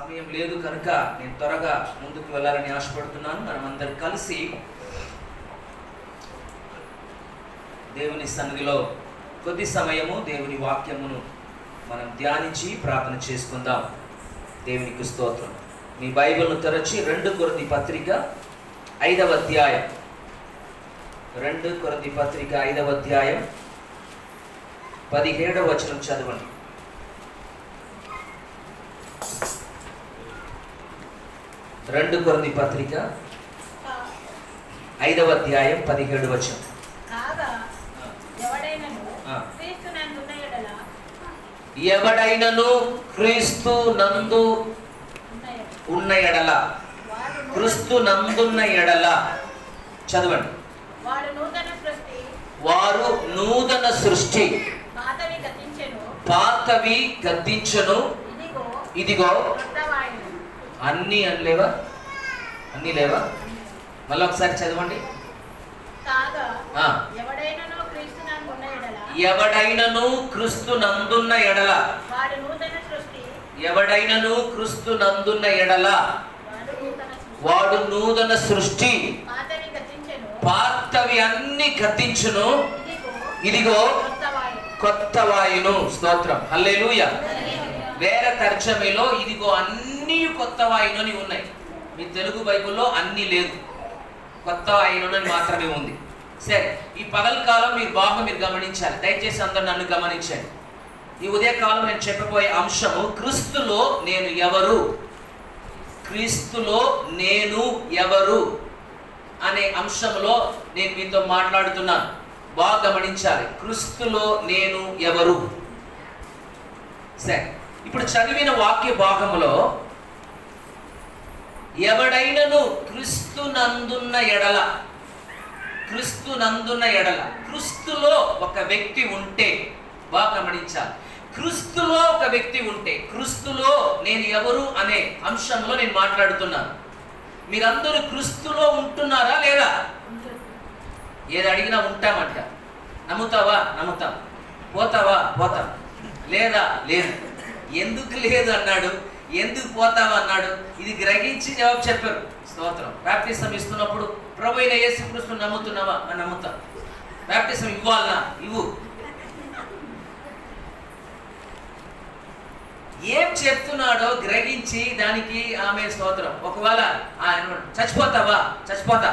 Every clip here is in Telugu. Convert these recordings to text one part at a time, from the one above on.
సమయం లేదు కనుక నేను త్వరగా ముందుకు వెళ్ళాలని ఆశపడుతున్నాను. మనం అందరం కలిసి దేవుని సన్నిధిలో కొద్ది సమయము దేవుని వాక్యమును మనం ధ్యానించి ప్రార్థన చేసుకుందాం. దేవునికి స్తోత్రం. మీ బైబిల్ను తెరచి 2 కొరింథీ పత్రిక 5వ అధ్యాయం 2 కొరింథీ పత్రిక 5వ అధ్యాయం 17వ వచనం చదవండి. 2 కొరింథీ పత్రిక 5వ అధ్యాయం 17వ వచనం. ఎవడైనను క్రీస్తు నందు ఉన్న ఎడల, క్రీస్తు నందున్న ఎడల, చదవండి. వారు నూతన సృష్టి, పాతవి గతించెను, ఇదిగో అన్నీ అనలేవా? అన్నీ లేవా? మళ్ళీ ఒకసారి చదవండి. ఎవడైనను క్రీస్తు నందున్న ఎడల, ఎవడైనను క్రీస్తు నందున్న ఎడల వాడు నూతన సృష్టి, పాతవి అన్ని గతించును, ఇదిగో కొత్త వాయును. స్తోత్రం, హల్లెలూయా. వేరే తర్జమలో ఇదిగో అన్ని కొత్త వాయును అని ఉన్నాయి. మీ తెలుగు బైబిల్లో అన్ని లేదు, కొత్త వాయును అని మాత్రమే ఉంది. సరే, ఈ పగలకాలం మీరు గమనించాలి. దయచేసి అందరూ నన్ను గమనించండి. ఈ ఉదయకాలం నేను చెప్పబోయే అంశము క్రీస్తులో నేను ఎవరు, క్రీస్తులో నేను ఎవరు అనే అంశంలో నేను మీతో మాట్లాడుతున్నాను. బాగా గమనించాలి. క్రీస్తులో నేను ఎవరు. సరే, ఇప్పుడు చదివిన వాక్య భాగంలో ఎవడైనను క్రీస్తు నందున్న ఎడల, క్రీస్తు నందున్న ఎడల, క్రీస్తులో ఒక వ్యక్తి ఉంటే, బాగా గమనించాలి. క్రీస్తులో ఒక వ్యక్తి ఉంటే, క్రీస్తులో నేను ఎవరు అనే అంశంలో నేను మాట్లాడుతున్నాను. మీరందరూ క్రీస్తులో ఉంటున్నారా లేదా? ఏది అడిగినా ఉంటామంట. నమ్ముతావా? నమ్ముతాం. పోతావా? పోతాం. లేదా? లేదు. ఎందుకు లేదు అన్నాడు, ఎందుకు పోతావా అన్నాడు, ఇది గ్రహించి జవాబు చెప్పారు. స్తోత్రం. బాప్టిజం ఇస్తున్నప్పుడు ప్రభు అయిన యేసుక్రీస్తును నమ్ముతున్నావా? నమ్ముతా. బాప్టిజం ఇవ్వాలనా? ఇవ్వు. ఏం చెప్తున్నాడో గ్రహించి దానికి ఆమె స్తోత్రం. ఒకవేళ చచ్చిపోతావా? చచ్చిపోతా.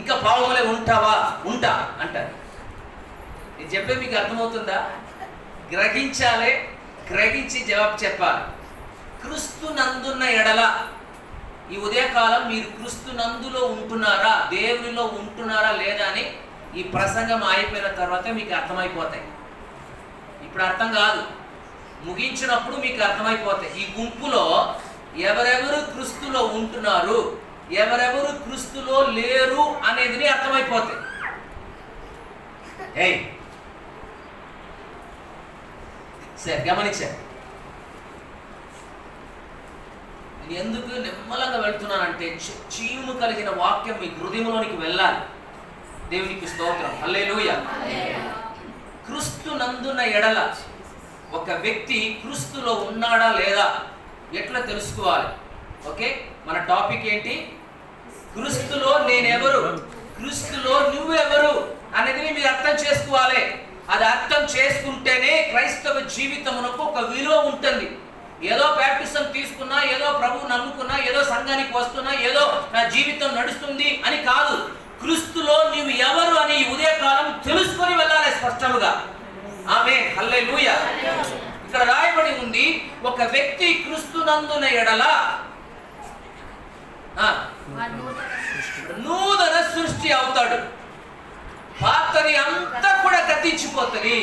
ఇంకా పావులే ఉంటావా? ఉంటా అంటారు. నేను చెప్పే మీకు అర్థమవుతుందా? గ్రహించాలి, గ్రహించి జవాబు చెప్పాలి. క్రీస్తు నందున్న ఎడల, ఈ ఉదయకాలం మీరు క్రీస్తు నందులో ఉంటున్నారా, దేవునిలో ఉంటున్నారా లేదా అని ఈ ప్రసంగం అయిపోయిన తర్వాత మీకు అర్థమైపోతాయి. ఇప్పుడు అర్థం కాదు, ముగించినప్పుడు మీకు అర్థమైపోతాయి. ఈ గుంపులో ఎవరెవరు క్రీస్తులో ఉంటున్నారు, ఎవరెవరు క్రీస్తులో లేరు అనేది అర్థమైపోతాయి. సరే, గమనించారు. నేను ఎందుకు నిమ్మలంగా వెళ్తున్నానంటే, చీము కలిగిన వాక్యం మీ హృదయంలోనికి వెళ్ళాలి. దేవునికి స్తోత్రం, హల్లెలూయా. క్రీస్తు నందున్న ఎడల, ఒక వ్యక్తి క్రీస్తులో ఉన్నాడా లేదా ఎట్లా తెలుసుకోవాలి? ఓకే, మన టాపిక్ ఏంటి? క్రీస్తులో నేనెవరు, క్రీస్తులో నువ్వెవరు అనేది మీరు అర్థం చేసుకోవాలి. అది అర్థం చేసుకుంటేనే క్రైస్తవ జీవితమునకు ఒక విలువ ఉంటుంది. ఏదో బాప్టిజం తీసుకున్నా, ఏదో ప్రభువు నమ్ముకున్నా, ఏదో సంఘానికి వస్తున్నా, ఏదో నా జీవితం నడుస్తుంది అని కాదు. క్రీస్తులో నీవు ఎవరు అని ఈ ఉదయకాలం తెలుసుకొని వెళ్ళాలి స్పష్టముగా. ఆమేన్, హల్లెలూయా. ఇక్కడ రాయబడి ఉంది, ఒక వ్యక్తి క్రీస్తు నందున ఎడల నూతన సృష్టి అవుతాడు. పాతది అంతా కూడా గతించిపోతుంది,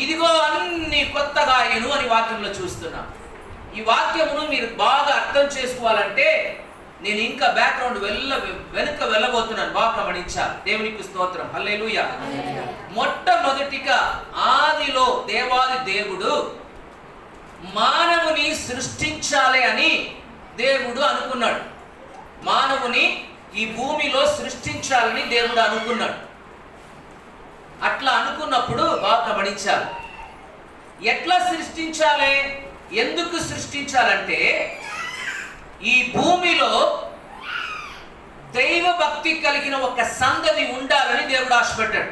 ఇదిగో అన్ని కొత్తగా అయ్యను అని వాక్యంలో చూస్తున్నాం. ఈ వాక్యమును మీరు బాగా అర్థం చేసుకోవాలంటే నేను ఇంకా బ్యాక్గ్రౌండ్ వెనుక వెళ్ళబోతున్నాను. బాగా గమనించాలి. దేవునికి స్తోత్రం, హల్లెలూయా. మొట్టమొదటిగా ఆదిలో దేవాది దేవుడు మానవుని సృష్టించాలి అని దేవుడు అనుకున్నాడు. మానవుని ఈ భూమిలో సృష్టించాలని దేవుడు అనుకున్నాడు. అట్లా అనుకున్నప్పుడు బాగా గమనించాలి, ఎట్లా సృష్టించాలి, ఎందుకు సృష్టించాలంటే ఈ భూమిలో దైవ భక్తి కలిగిన ఒక సంగతి ఉండాలని దేవుడు ఆశపడ్డాడు.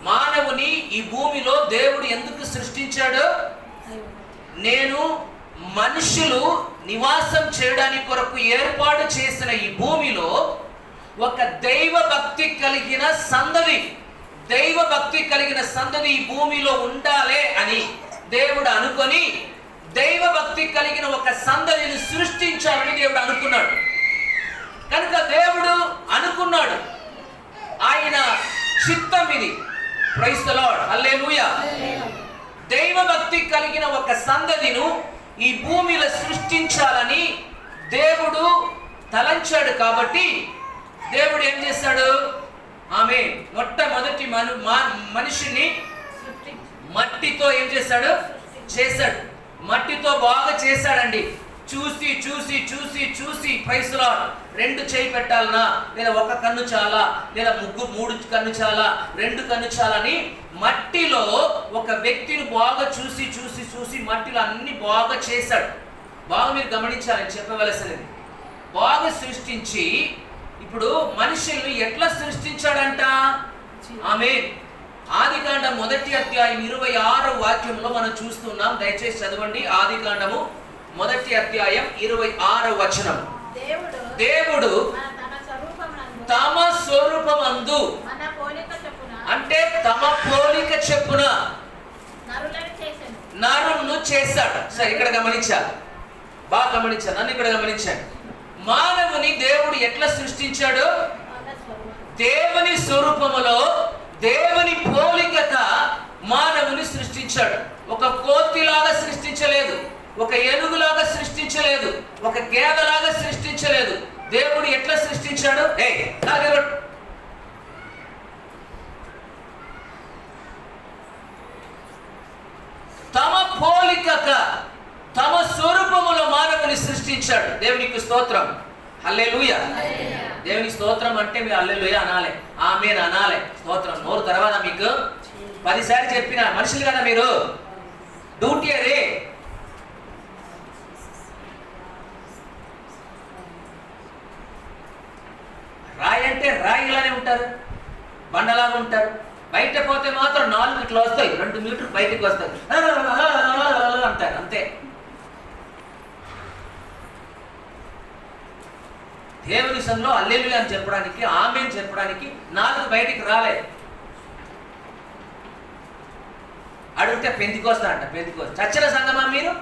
మానవుని ఈ భూమిలో దేవుడు ఎందుకు సృష్టించాడు? నేను మనుషులు నివాసం చేయడానికి కొరకు ఏర్పాటు చేసిన ఈ భూమిలో ఒక దైవ భక్తి కలిగిన సంగతి ఈ భూమిలో ఉండాలి అని దేవుడు అనుకొని దైవ భక్తి కలిగిన ఒక సంగతిని సృష్టించాలని దేవుడు అనుకున్నాడు. కనుక దేవుడు అనుకున్నాడు, ఆయన చిత్తం ఇది. ప్రైజ్ ది లార్డ్, హల్లెలూయా. దైవ భక్తి కలిగిన ఒక సంగతిను ఈ భూమిలో సృష్టించాలని దేవుడు తలంచాడు. కాబట్టి దేవుడు ఏం చేశాడు? ఆమె మొట్టమొదటి మనిషిని మట్టితో ఏం చేశాడు? మట్టితో బాగా చేశాడండి. చూసి చూసి చూసి చూసి ప్రైజ్ ది లార్డ్, 2 చేయి పెట్టాలనా, లేదా 1 కన్ను చాలా, లేదా 3 కన్ను చాలా, 2 కన్ను చాలని మట్టిలో ఒక వ్యక్తిని బాగా చూసి చూసి చూసి మట్టిలో అన్ని బాగా చేశాడు. బాగా మీరు గమనించాలని చెప్పవలసినది. బాగా సృష్టించి ఇప్పుడు మనుషుల్ని ఎట్లా సృష్టించాడంట? ఆమేన్. ఆదికాండం 1వ అధ్యాయం 26వ వాక్యంలో మనం చూస్తున్నాం. దయచేసి చదవండి. ఆదికాండము 1వ అధ్యాయం 26వ వచనం. దేవుడు తమ స్వరూపమందు అంటే తమ పోలిక చెప్పున నరులను చేశాడు. సరే, ఇక్కడ గమనించాలి, బాగా గమనించాను. నన్ను ఇక్కడ గమనించాడు. మానవుని దేవుడు ఎట్లా సృష్టించాడు? దేవుని స్వరూపములో దేవుని పోలికగా మానవుని సృష్టించాడు. ఒక కోతిలాగా సృష్టించలేదు, ఒక ఏనుగులాగా సృష్టించలేదు, ఒక గేదలాగా సృష్టించలేదు. దేవుడు ఎట్లా సృష్టించాడు? తమ పోలికగా తమ స్వరూపములో మానవుని సృష్టించాడు. దేవునికి స్తోత్రం, హల్లెలూయా. దేవునికి స్తోత్రం అంటే మీరు హల్లెలూయా అనాలి, ఆమేన్ అనాలి. స్తోత్రం నోరు తర్వాత మీకు 10 సార్లు చెప్పిన మనుషులు కదా మీరు, డ్యూటీ అదే. రాయి అంటే రాయిలానే ఉంటారు, బండలాగా ఉంటారు. బయట పోతే మాత్రం 4 ఇట్లా వస్తాయి, 2 మీటర్లు బయటకు వస్తాయి అంటారు, అంతే. దేవుని సంఘంలో హల్లెలూయా అని చెప్పడానికి, ఆమేన్ చెప్పడానికి 4 బయటికి రాలేదు. అడిగితే పెంతికోస్తా అంట. పెంతికోస్తా చచ్చిన సంఘమా మీరు?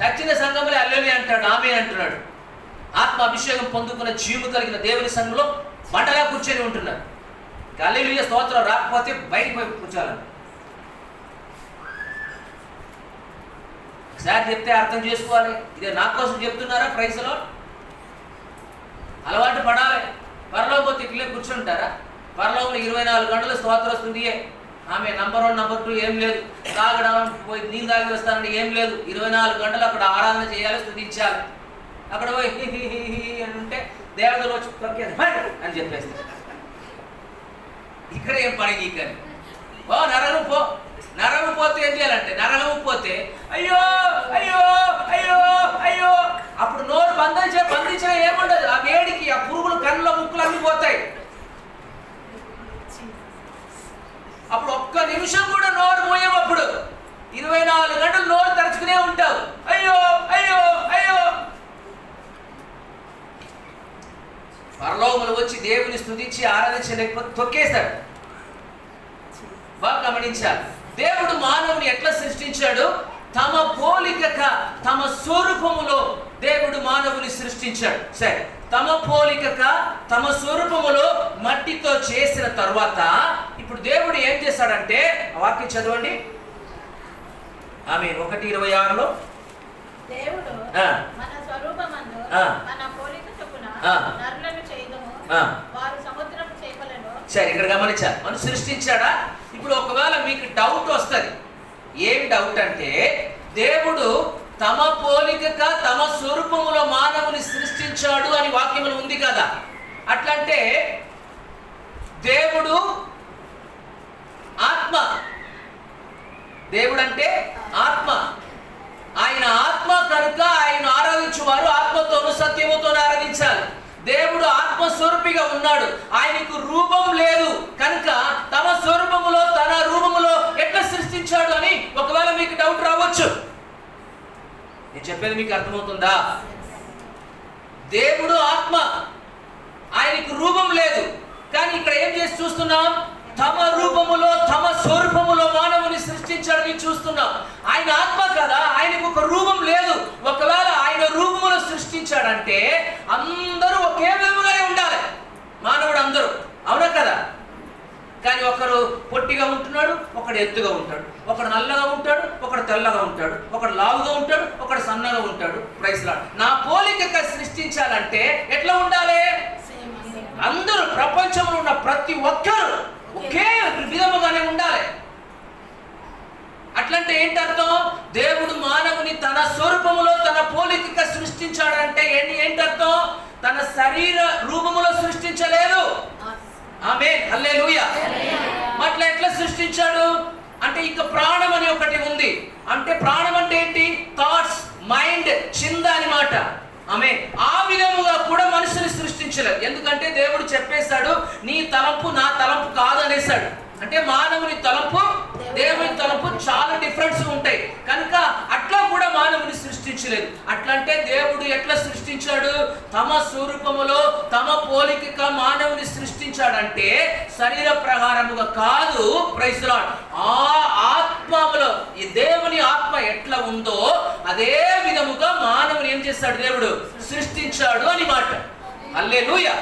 చచ్చిన సంఘంలో హల్లెలూయా అంటాడు, ఆమేన్ అంటున్నాడు. ఆత్మ అభిషేకం పొందుకున్న జీవు కలిగిన దేవుని సంఘంలో బండలా కూర్చొని ఉంటున్నారు. హల్లెలూయా స్తోత్రం రాకపోతే బయటికి పోయి కూర్చోాలని. ఒకసారి చెప్తే అర్థం చేసుకోవాలి. ఇదే నా కోసం చెప్తున్నారా? Praise the Lord. అలవాటు పడాలి. పరలోకి పోతే ఇట్లే కూర్చుంటారా? పరలోకంలో 24 గంటలు స్తోత్ర స్తుతియే. ఆమె నంబర్ 1 నంబర్ 2 ఏం లేదు. తాగడం, పోయి నీళ్ళు తాగి వస్తానంటే ఏం లేదు. 24 గంటలు అక్కడ ఆరాధన చేయాలి, స్తుతించాలి. అక్కడ పోయి అని ఉంటే దేవతలు వచ్చి తొక్కేది అని చెప్పేస్తారు. ఇక్కడ ఏం పని నీకని? నరకం పో. నరకం పోతే ఏం చేయాలంటే, నరకం పోతే అయ్యో అయ్యో అయ్యో అయ్యో, అప్పుడు నోరు బంధించిన ఏముండదు. ఆ వేడికి ఆ పురుగులు కళ్ళలో ముక్కులు అన్ని పోతాయి. అప్పుడు ఒక్క నిమిషం కూడా నోరు మోయం. అప్పుడు 24 గంటలు నోరు తెరుచుకునే ఉంటావు. అయ్యో అయ్యో అయ్యో. పరలోకములు వచ్చి దేవుని స్తుతించి ఆరాధించలేకపోతే తొక్కేస్తాడు. బాగా గమనించాలి. దేవుడు మానవుని ఎట్లా సృష్టించాడు? తమ పోలికగా తమ స్వరూపములో దేవుడు మానవుని సృష్టించాడు. సరే, తమ పోలికగా తమ స్వరూపములో మట్టితో చేసిన తర్వాత ఇప్పుడు దేవుడు ఏం చేశాడంటే, ఆ వాక్యం చదవండి. ఆమేన్. 1:26లో దేవుడు మన స్వరూపమందు మన పోలిక చొప్పున నరులను చేయుదుము, వారు సముద్రపు చేపలను. సరే, ఇక్కడ గమనించాలి. మనం సృష్టించాడా? ఇప్పుడు ఒకవేళ మీకు డౌట్ వస్తుంది. ఏం డౌట్ అంటే, దేవుడు తమ పోలికగా తమ స్వరూపములో మానవుని సృష్టించాడు అని వాక్యములు ఉంది కదా. అట్లంటే దేవుడు ఆత్మ, దేవుడు అంటే ఆత్మ. ఆయన ఆత్మ కనుక ఆయన ఆరాధించువారు ఆత్మతోనూ సత్యముతోనూ ఆరాధించాలి. దేవుడు ఆత్మస్వరూపిగా ఉన్నాడు, ఆయనకు రూపం లేదు కనుక తమ స్వరూపములో తన రూపములో ఎట్లా సృష్టించాడు అని ఒకవేళ మీకు డౌట్ రావచ్చు. నేను చెప్పేది మీకు అర్థమవుతుందా? దేవుడు ఆత్మ, ఆయనకు రూపం లేదు, కానీ ఇక్కడ ఏం చేసి చూస్తున్నాం? తమ రూపములో తమ స్వరూపములో మానవుని సృష్టించాడని చూస్తున్నాం. ఆయన ఆత్మ కదా, ఆయనకు ఒక రూపం లేదు. ఒకవేళ ఆయన రూపములో సృష్టించాడంటే అందరూ ఒకే విధముగానే ఉండాలి, మానవుడు అందరూ, అవునా కదా? కానీ ఒకరు పొట్టిగా ఉంటున్నాడు, ఒకడు ఎత్తుగా ఉంటాడు, ఒకడు నల్లగా ఉంటాడు, ఒకడు తెల్లగా ఉంటాడు, ఒకడు లావుగా ఉంటాడు, ఒకడు సన్నగా ఉంటాడు. Praise Lord. నా పోలికగా సృష్టించాలంటే ఎట్లా ఉండాలి? అందరూ ప్రపంచంలో ఉన్న ప్రతి ఒక్కరు ఒకే విధముగానే ఉండాలి. అట్లంటే ఏంటి అర్థం? దేవుడు మానవుని తన స్వరూపములో తన పోలికగా సృష్టించాడంటే ఏంటి అర్థం? తన శరీర రూపములో సృష్టించలేదు. ఆమేన్, హల్లెలూయా. అట్లా ఎట్లా సృష్టించాడు అంటే ఇక ప్రాణం అని ఒకటి ఉంది. అంటే ప్రాణం అంటే ఏంటి? థాట్స్, మైండ్, చింద అన్నమాట. ఆమేన్. ఆ విధముగా కూడా మనుషుని సృష్టించలేదు. ఎందుకంటే దేవుడు చెప్పేశాడు, నీ తలంపు నా తలంపు కాదు అనేసాడు. అంటే మానవుని తలంపు దేవుని తలంపు చాలా డిఫరెన్స్ ఉంటాయి కనుక అట్లా కూడా మానవుని సృష్టించలేదు. అట్లా అంటే దేవుడు ఎట్లా సృష్టించాడు? తమ స్వరూపములో తమ పోలికగా మానవుని సృష్టించాడంటే శరీర ప్రకారముగా కాదు. Praise Lord. ఆ ఆత్మలో ఈ దేవుని ఆత్మ ఎట్లా ఉందో అదే విధముగా మానవుని ఏం చేస్తాడు? దేవుడు సృష్టించాడు అని మాట. హల్లెలూయా.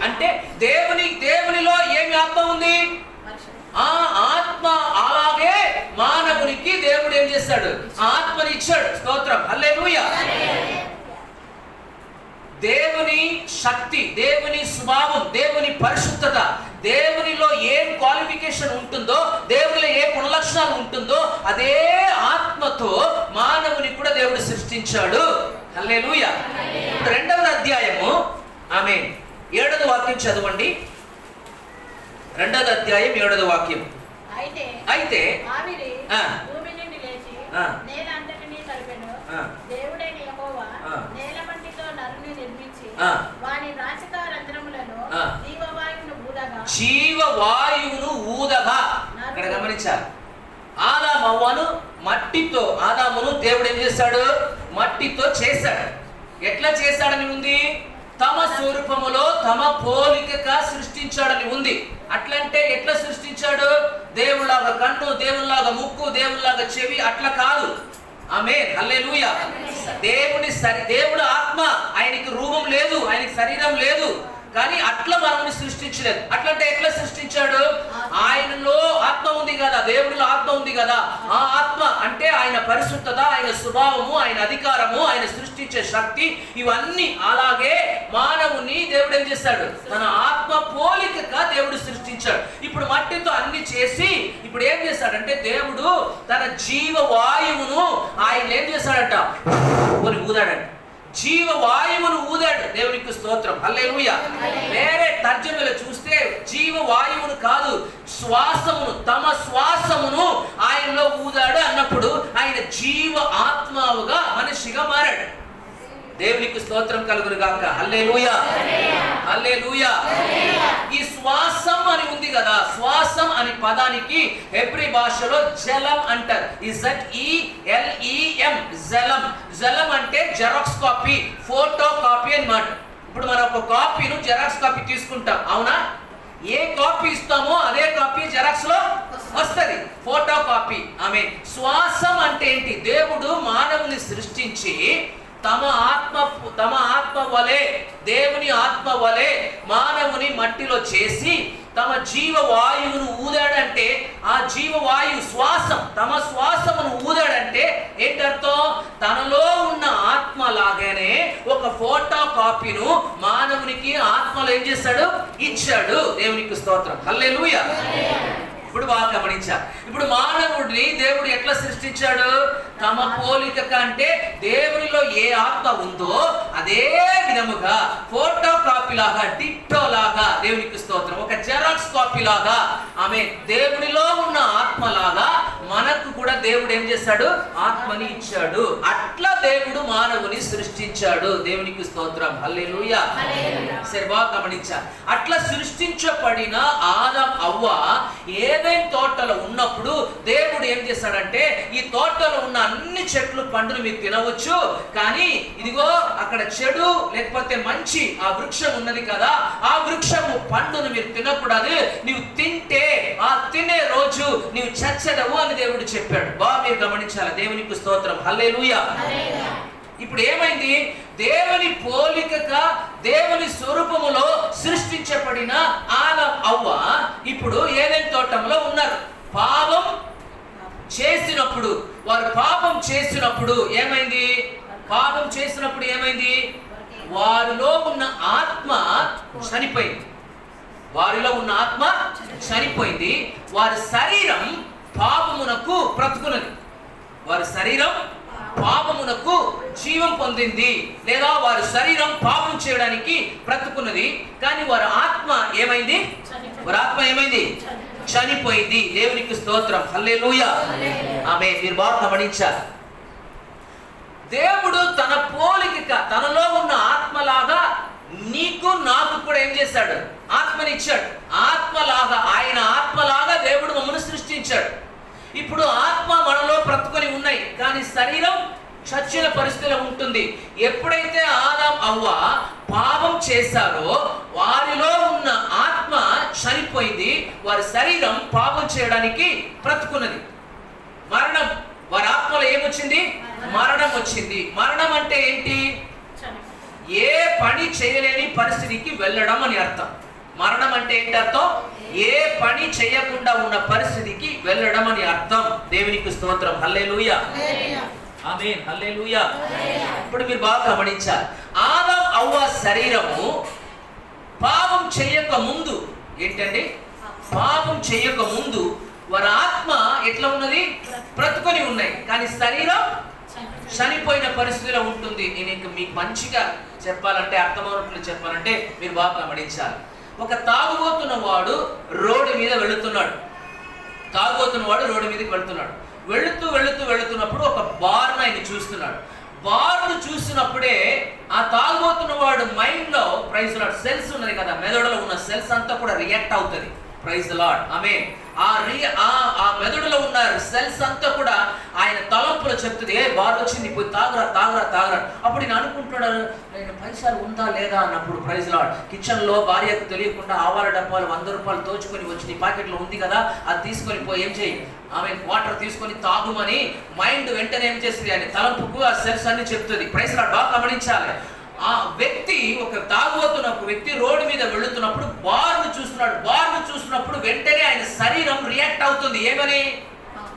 అంటే దేవునిలో ఏమి ఆత్మ ఉంది? ఆ ఆత్మ. అలాగే మానవునికి దేవుడు ఏం చేస్తాడు? ఆత్మని ఇచ్చాడు. స్తోత్రం, హల్లెలూయా. దేవుని శక్తి, దేవుని స్వభావం, దేవుని పరిశుద్ధత, దేవునిలో ఏం క్వాలిఫికేషన్ ఉంటుందో, దేవునిలో ఏ గుణలక్షణాలు ఉంటుందో అదే ఆత్మతో మానవుని కూడా దేవుడు సృష్టించాడు. హల్లెలూయా. 2వ అధ్యాయము ఆమేన్ 7వ వాక్యం చదవండి. 2వ అధ్యాయం 7వ వాక్యం. అయితే భూమి నుండి లేచి నేల అంతటినీ కలిపెను. దేవుడైన యెహోవా నేల మట్టితో నరుని నిర్మించి వాని నాసిక రంధ్రములలో జీవవాయువును ఊదగా. ఇక్కడ గమనించాలి, ఆదామును దేవుడు ఏం చేశాడు? మట్టితో చేశాడు. ఎట్లా చేశాడని ఉంది? తమ స్వరూపములో తమ పోలికగా సృష్టించాడని ఉంది. అట్లంటే ఎట్లా సృష్టించాడు? దేవుళ్ళలాగా కన్ను, దేవుళ్ళలాగా ముక్కు, దేవుళ్ళలాగా చెవి అట్లా కాదు. ఆమేన్, హల్లెలూయా. దేవుడు ఆత్మ, ఆయనకి రూపం లేదు, ఆయనకి శరీరం లేదు, కానీ అట్లా మనల్ని సృష్టించలేదు. అట్లంటే ఎట్లా సృష్టించాడు? ఆయనలో ఆత్మ ఉంది కదా, దేవుడిలో ఆత్మ ఉంది కదా, ఆ ఆత్మ అంటే ఆయన పరిశుద్ధత, ఆయన స్వభావము, ఆయన అధికారము, ఆయన సృష్టించే శక్తి, ఇవన్నీ అలాగే మానవుని దేవుడు ఏం చేశాడు? తన ఆత్మ పోలికగా దేవుడు సృష్టించాడు. ఇప్పుడు మట్టితో అన్ని చేసి ఇప్పుడు ఏం చేశాడంటే దేవుడు తన జీవవాయువును ఆయన ఏం చేశాడంట? ఊదాడంట. జీవవాయువును ఊదాడు. దేవునికి స్తోత్రం, హల్లెలూయా. వేరే తర్జమలో చూస్తే జీవవాయువును కాదు, శ్వాసమును, తమ శ్వాసమును ఆయనలో ఊదాడు అన్నప్పుడు ఆయన జీవ ఆత్మవుగా మనిషిగా మారాడు. దేవునికి స్తోత్రం కలుగును గాక. హల్లెలూయా, హల్లెలూయా. ఈ శ్వాసం అని ఉంది కదా, శ్వాసం అనే పదానికి హెబ్రీ భాషలో జలం అంటారు. ZELEM, జలం. జలం అంటే జెరాక్స్ కాపీ, ఫోటో కాపీ అన్నమాట. ఇప్పుడు మనం ఒక కాపీను జెరాక్స్ కాపీ తీసుకుంటాం, అవునా? ఏ కాపీ ఇస్తామో అదే కాపీ జెరాక్స్ లో వస్తుంది, ఫోటో కాపీ. ఆమె శ్వాసం అంటే ఏంటి? దేవుడు మానవుని సృష్టించి తమ ఆత్మ వలె, దేవుని ఆత్మ వలె మానవుని మట్టిలో చేసి తమ జీవవాయువును ఊదాడంటే ఆ జీవవాయు శ్వాసం, తమ శ్వాసమును ఊదాడంటే ఏంటర్థం? తనలో ఉన్న ఆత్మ లాగానే ఒక ఫోటో కాపీను మానవునికి ఆత్మలో ఏం చేశాడు? ఇచ్చాడు. దేవునికి స్తోత్రం, హల్లెలూయా. ఇప్పుడు బాగా గమనించా. ఇప్పుడు మానవుడిని దేవుడు ఎట్లా సృష్టించాడు? తమ పోలిక అంటే దేవునిలో ఏ ఆత్మ ఉందో అదే విధముగా ఫోటో కాపీ లాగా, డిట్టో లాగా, దేవునికి స్తోత్రం, ఒక జెరాక్స్ కాపీ లాగా ఆమె దేవునిలో ఉన్న ఆత్మ లాగా మనకు కూడా దేవుడు ఏం చేశాడు? ఆత్మని ఇచ్చాడు. అట్లా దేవుడు మానవుని సృష్టించాడు. దేవునికి స్తోత్రం, హల్లెలూయా. సరే, బాగా గమనించా. అట్లా సృష్టించబడిన ఆదాం అవ్వ ఏదైనా తోటలో ఉన్నప్పుడు దేవుడు ఏం చేశాడంటే, ఈ తోటలో ఉన్న అన్ని చెట్లు పండును మీరు తినవచ్చు, కానీ ఇదిగో అక్కడ చెడు లేకపోతే మంచి ఆ వృక్షం ఉన్నది కదా, ఆ వృక్షము పండును మీరు తినకూడదు, నీవు తింటే ఆ తినే రోజు నీవు చచ్చదవు అని దేవుడు చెప్పాడు. బాగా మీరు గమనించాలి. దేవునికి స్తోత్రం, హల్లెలూయా. ఇప్పుడు ఏమైంది? దేవుని పోలికగా దేవుని స్వరూపములో సృష్టించబడిన ఆదాం అవ్వ ఇప్పుడు ఏదైనా తోటంలో ఉన్నారు. పాపం చేసినప్పుడు, వారు పాపం చేసినప్పుడు ఏమైంది? పాపం చేసినప్పుడు ఏమైంది? వారిలో ఉన్న ఆత్మ చనిపోయింది. వారిలో ఉన్న ఆత్మ చనిపోయింది. వారి శరీరం పాపమునకు బ్రతుకున్నది. వారి శరీరం పాపమునకు జీవం పొందింది, లేదా వారి శరీరం పాపం చేయడానికి బ్రతుకున్నది. కానీ వారి ఆత్మ ఏమైంది? వారి ఆత్మ ఏమైంది? చనిపోయింది. దేవునికి స్తోత్రం, హల్లెలూయా. ఆమె మీరు బాగా గమనించాలి. దేవుడు తన పోలిక, తనలో ఉన్న ఆత్మలాగా నీకు నాకు కూడా ఏం చేశాడు? ఆత్మని ఇచ్చాడు. ఆత్మలాగా, ఆయన ఆత్మలాగా దేవుడు మమ్మల్ని సృష్టించాడు. ఇప్పుడు ఆత్మ మనలో బ్రతుకొని ఉన్నాయి, కానీ శరీరం చచ్చిన పరిస్థితిలో ఉంటుంది. ఎప్పుడైతే ఆదాం అవ్వ పాపం చేశారో వారిలో ఉన్న ఆత్మ చనిపోయింది, వారి శరీరం పాపం చేయడానికి బ్రతుకున్నది. మరణం, వారి ఆత్మలో ఏమొచ్చింది? మరణం వచ్చింది. మరణం అంటే ఏంటి? ఏ పని చేయలేని పరిస్థితికి వెళ్ళడం అని అర్థం. మరణం అంటే ఏంటి అర్థం? ఏ పని చేయకుండా ఉన్న పరిస్థితికి వెళ్ళడం అని అర్థం. దేవునికి స్తోత్రం, హల్లెలూయా. ఆమేన్, హల్లెలూయా. ఇప్పుడు మీరు బాగా గమనించాలి. ఆదాం అవ్వ శరీరము పాపం చేయక ముందు ఏంటండి? పాపం చేయక ముందు వారి ఆత్మ ఎట్లా ఉన్నది? బ్రతుకొని ఉన్నాయి, కానీ శరీరం చనిపోయిన పరిస్థితిలో ఉంటుంది. నేను ఇంకా మీకు మంచిగా చెప్పాలంటే, అర్థమవునట్లు చెప్పాలంటే మీరు బాగా గమనించాలి. ఒక తాగుబోతున్న వాడు రోడ్డు మీద వెళుతున్నాడు. తాగుబోతున్న వాడు రోడ్డు మీదకి వెళుతున్నాడు. వెళుతున్నప్పుడు ఒక బార్ను ఆయన చూస్తున్నాడు. బార్ను చూసినప్పుడే ఆ తాగుబోతున్న వాడు మైండ్ లో, ప్రైజ్ లార్డ్, సెల్స్ ఉన్నది కదా, మెదడులో ఉన్న సెల్స్ అంతా కూడా రియాక్ట్ అవుతుంది. ప్రైజ్ లార్డ్, ఆమేన్. ఆ మెదడులో ఉన్న సెల్స్ అంతా కూడా ఆయన తలంపులో చెప్తుంది, ఏ బార్ వచ్చింది, పోయి తాగరా తాగరా తాగరా. అప్పుడు నేను అనుకుంటున్నాడు, నేను పైసలు ఉందా లేదా అన్నప్పుడు, ప్రైజ్ లార్డ్, కిచెన్ లో భార్యకు తెలియకుండా ఆవాల డబ్బాలు 100 రూపాయలు దోచుకొని వచ్చి నీ పాకెట్లో ఉంది కదా, అది తీసుకొని పోయి ఏం చేయి, ఆమె వాటర్ తీసుకొని తాగుమని మైండ్ వెంటనే ఏం చేస్తుంది? ఆయన తలంపుకు ఆ సెల్స్ అన్ని చెప్తుంది. ప్రైజ్ లార్డ్, బాగా గమనించాలి. ఆ వ్యక్తి, ఒక తాగుబోతున్న ఒక వ్యక్తి రోడ్డు మీద వెళుతున్నప్పుడు బార్ను చూస్తున్నాడు. బార్ను చూసినప్పుడు వెంటనే ఆయన శరీరం రియాక్ట్ అవుతుంది. ఏమని?